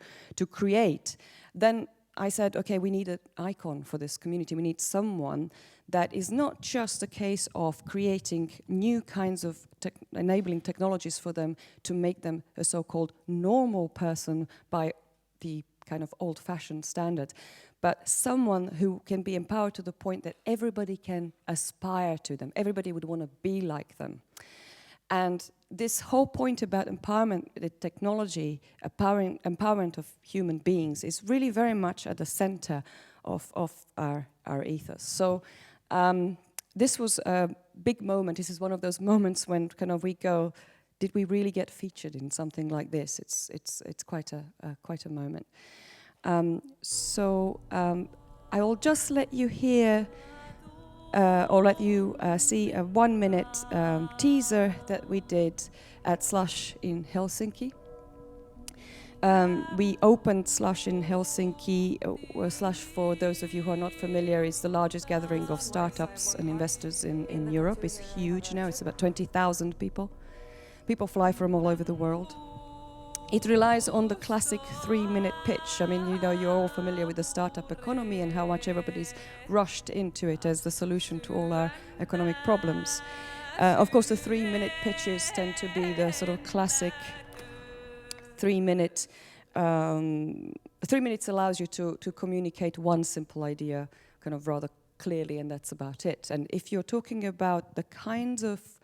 create. Then I said, okay, we need an icon for this community. We need someone that is not just a case of creating new kinds of enabling technologies for them to make them a so-called normal person by the old-fashioned standard, but someone who can be empowered to the point that everybody can aspire to them. Everybody would want to be like them. And this whole point about empowerment, the technology, empowerment of human beings is really very much at the center of our ethos. So this was a big moment. This is one of those moments when we go, did we really get featured in something like this? It's quite a moment. I will just let you hear or let you see a 1-minute teaser that we did at Slush in Helsinki. We opened Slush in Helsinki. Slush, for those of you who are not familiar, is the largest gathering of startups and investors in Europe. It's huge now. It's about 20,000 people. People fly from all over the world. It relies on the classic 3-minute pitch. I mean, you're all familiar with the startup economy and how much everybody's rushed into it as the solution to all our economic problems. Of course, the 3-minute pitches tend to be the sort of classic 3-minute. 3 minutes allows you to communicate one simple idea rather clearly, and that's about it. And if you're talking about the kinds of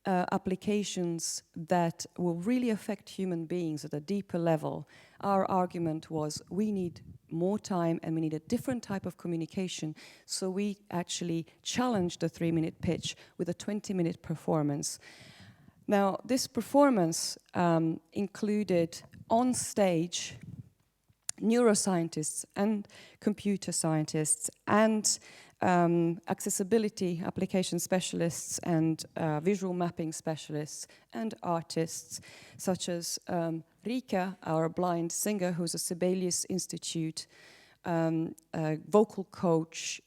applications that will really affect human beings at a deeper level, our argument was we need more time and we need a different type of communication. So we actually challenged the 3-minute pitch with a 20-minute performance. Now, this performance included on stage neuroscientists and computer scientists and accessibility application specialists and visual mapping specialists and artists such as Rika, our blind singer, who's a Sibelius Institute vocal coach,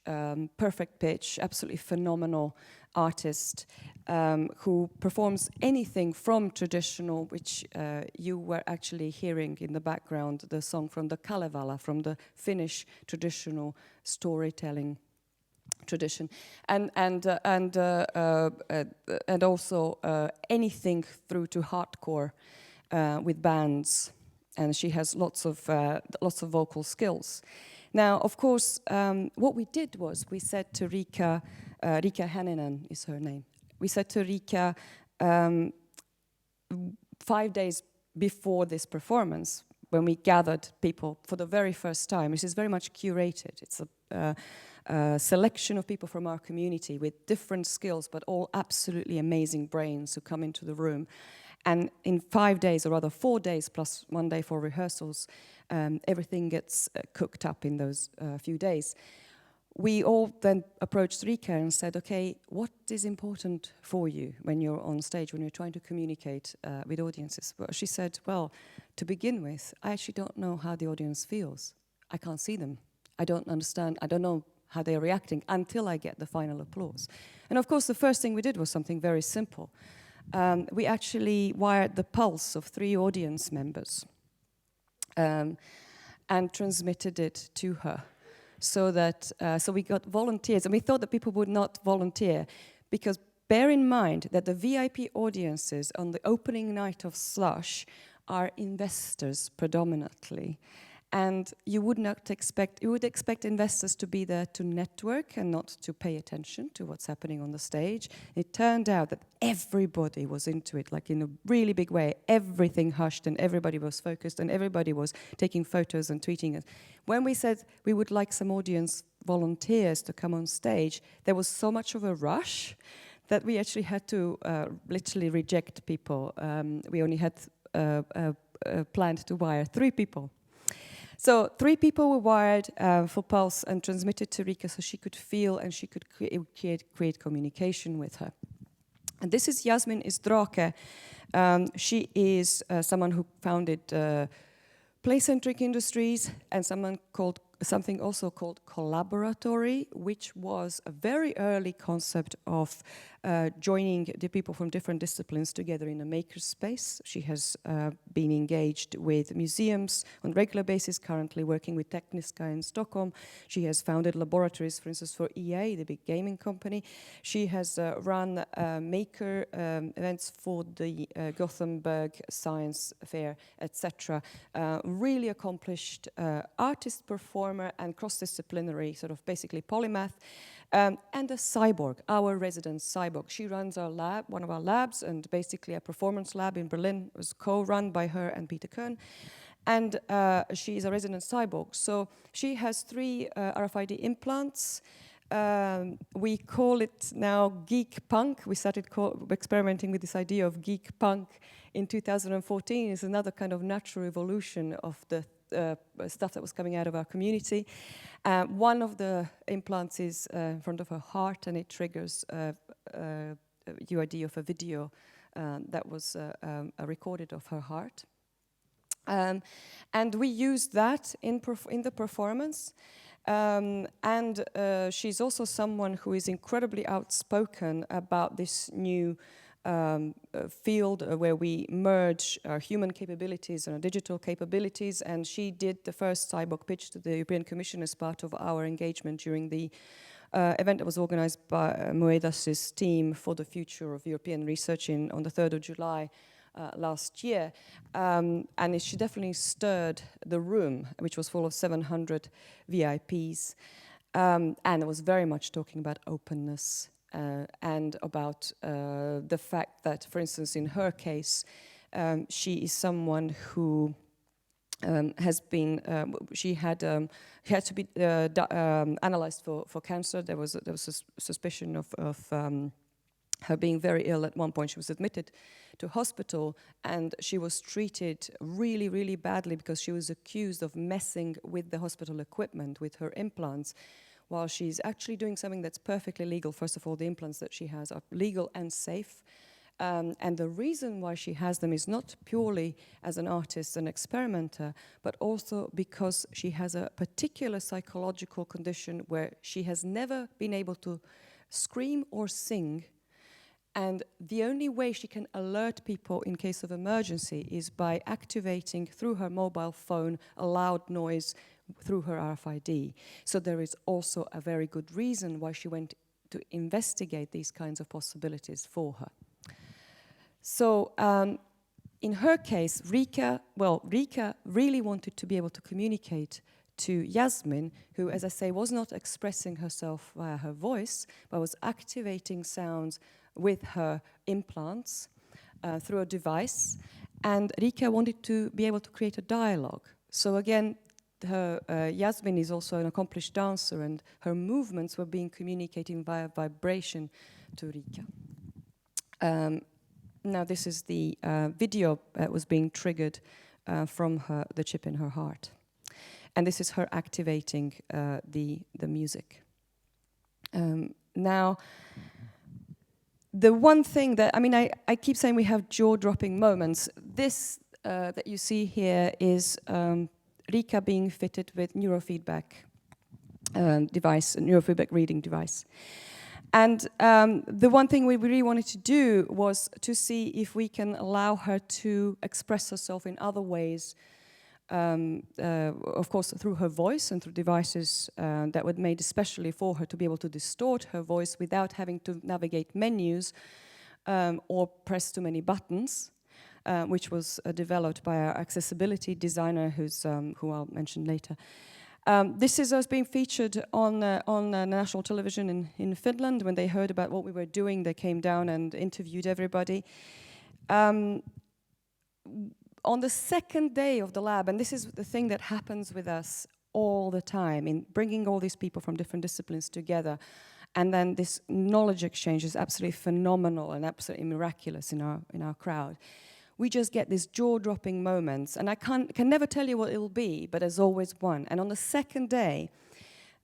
perfect pitch, absolutely phenomenal artist who performs anything from traditional, which you were actually hearing in the background, the song from the Kalevala, from the Finnish traditional storytelling tradition, and also anything through to hardcore with bands, and she has lots of vocal skills. Now, of course, what we did was we said to Rika Hänninen is her name. We said to Rika 5 days before this performance, when we gathered people for the very first time. This is very much curated. It's a selection of people from our community with different skills, but all absolutely amazing brains who come into the room. And in 5 days, or rather 4 days plus 1 day for rehearsals, everything gets cooked up in those few days. We all then approached Rika and said, okay, what is important for you when you're on stage, when you're trying to communicate with audiences? Well, she said, well, to begin with, I actually don't know how the audience feels. I can't see them. I don't understand. I don't know how they're reacting until I get the final applause. And of course, the first thing we did was something very simple. We actually wired the pulse of 3 audience members and transmitted it to her. So that so we got volunteers, and we thought that people would not volunteer, because bear in mind that the VIP audiences on the opening night of Slush are investors predominantly, and you would expect investors to be there to network and not to pay attention to what's happening on the stage. It turned out that everybody was into it, like in a really big way. Everything hushed and everybody was focused and everybody was taking photos and tweeting it. When we said we would like some audience volunteers to come on stage, there was so much of a rush that we actually had to literally reject people. We only had planned to wire 3 people. So 3 people were wired for Pulse and transmitted to Rika so she could feel and she could create communication with her. And this is Yasmin Izdrake. She is someone who founded Play-Centric Industries and something also called Collaboratory, which was a very early concept of joining the people from different disciplines together in a makerspace. She has been engaged with museums on a regular basis, currently working with Tekniska in Stockholm. She has founded laboratories, for instance, for EA, the big gaming company. She has run maker events for the Gothenburg Science Fair, etc. Really accomplished artist, performer, and cross-disciplinary, sort of basically polymath, and a cyborg, our resident cyborg. She runs our lab, one of our labs, and basically a performance lab in Berlin was co-run by her and Peter Kern. And she is a resident cyborg. So she has 3 RFID implants. We call it now geek punk. We started experimenting with this idea of geek punk in 2014. It's another kind of natural evolution of the stuff that was coming out of our community. One of the implants is in front of her heart, and it triggers the idea of a video that was recorded of her heart. And we used that in the performance. And she's also someone who is incredibly outspoken about this new field where we merge our human capabilities and our digital capabilities, and she did the first cyborg pitch to the European Commission as part of our engagement during the event that was organized by Moedas' team for the future of European research on the 3rd of July last year. And she definitely stirred the room, which was full of 700 VIPs, and it was very much talking about openness. And about the fact that, for instance, in her case, she is someone who has been, she had to be analyzed for cancer. There was a suspicion of her being very ill at one point. She was admitted to hospital, and she was treated really, really badly because she was accused of messing with the hospital equipment, with her implants, while she's actually doing something that's perfectly legal. First of all, the implants that she has are legal and safe. And the reason why she has them is not purely as an artist and experimenter, but also because she has a particular psychological condition where she has never been able to scream or sing. And the only way she can alert people in case of emergency is by activating through her mobile phone a loud noise through her RFID. So there is also a very good reason why she went to investigate these kinds of possibilities for her. So in her case, Rika really wanted to be able to communicate to Yasmin, who, as I say, was not expressing herself via her voice, but was activating sounds with her implants through a device. And Rika wanted to be able to create a dialogue. So again, Yasmin is also an accomplished dancer, and her movements were being communicated via vibration to Rika. Now this is the video that was being triggered from the chip in her heart. And this is her activating the music. Now, the one thing that, I mean, I keep saying we have jaw-dropping moments. This that you see here is Rika being fitted with neurofeedback device, a neurofeedback reading device. And the one thing we really wanted to do was to see if we can allow her to express herself in other ways, of course through her voice and through devices that were made especially for her to be able to distort her voice without having to navigate menus or press too many buttons, which was developed by our accessibility designer who I'll mention later. This is us being featured on national television in Finland. When they heard about what we were doing, they came down and interviewed everybody. On the second day of the lab, and this is the thing that happens with us all the time, in bringing all these people from different disciplines together, and then this knowledge exchange is absolutely phenomenal and absolutely miraculous in our crowd. We just get these jaw-dropping moments, and I can never tell you what it will be, but there's always one. And on the second day,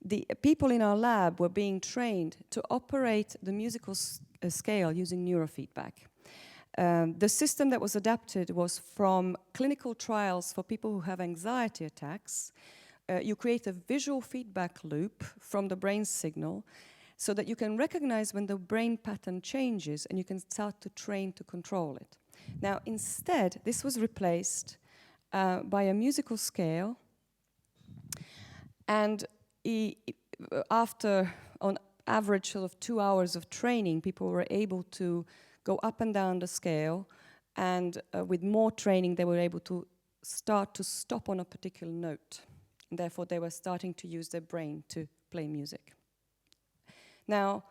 the people in our lab were being trained to operate the musical scale using neurofeedback. The system that was adapted was from clinical trials for people who have anxiety attacks. You create a visual feedback loop from the brain signal so that you can recognize when the brain pattern changes and you can start to train to control it. Now, instead, this was replaced by a musical scale, and after, on average, sort of 2 hours of training, people were able to go up and down the scale, and with more training, they were able to start to stop on a particular note, and therefore they were starting to use their brain to play music. Now,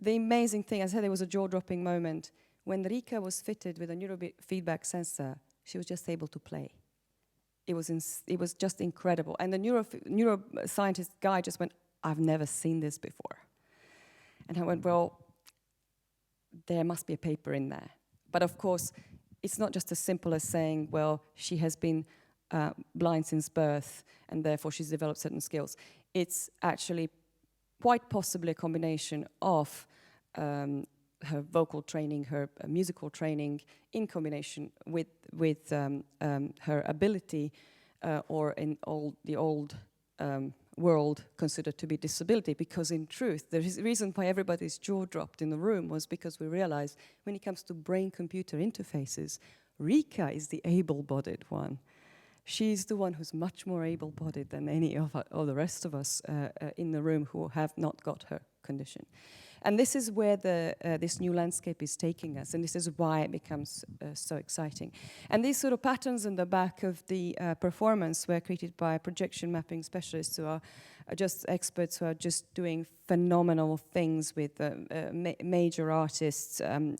the amazing thing, as I said, it was a jaw-dropping moment. When Rika was fitted with a neurofeedback sensor, she was just able to play. It was just incredible. And the neuroscientist guy just went, "I've never seen this before." And I went, well, there must be a paper in there. But of course, it's not just as simple as saying, well, she has been blind since birth, and therefore she's developed certain skills. It's actually quite possibly a combination of her vocal training, her musical training, in combination with her ability, or in the old world considered to be disability. Because in truth, the reason why everybody's jaw dropped in the room was because we realized when it comes to brain-computer interfaces, Rika is the able-bodied one. She's the one who's much more able-bodied than any of the rest of us in the room who have not got her condition. And this is where this new landscape is taking us, and this is why it becomes so exciting. And these sort of patterns in the back of the performance were created by projection mapping specialists who are just experts who are just doing phenomenal things with major artists and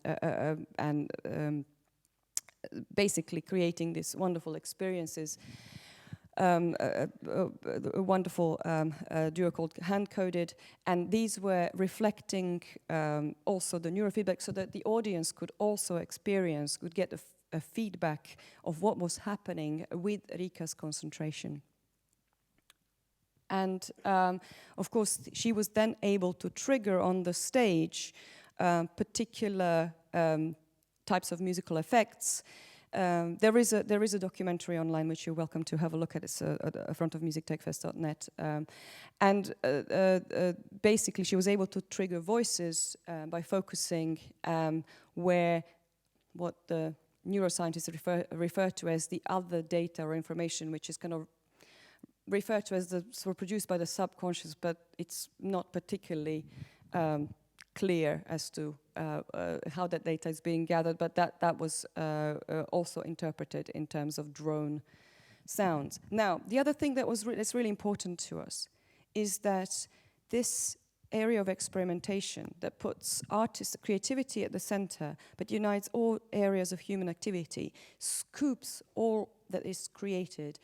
basically creating these wonderful experiences. A wonderful duo called Hand-Coded, and these were reflecting also the neurofeedback so that the audience could also experience, could get a feedback of what was happening with Rika's concentration. And of course, she was then able to trigger on the stage particular types of musical effects. There is a documentary online which you're welcome to have a look at. It's at front of musictechfest.net, and basically she was able to trigger voices by focusing where what the neuroscientists refer to as the other data or information, which is kind of referred to as the sort of produced by the subconscious, but it's not particularly clear as to how that data is being gathered, but that was also interpreted in terms of drone sounds. Now, the other thing that was that's really important to us is that this area of experimentation that puts artist creativity at the center, but unites all areas of human activity, scoops all that is created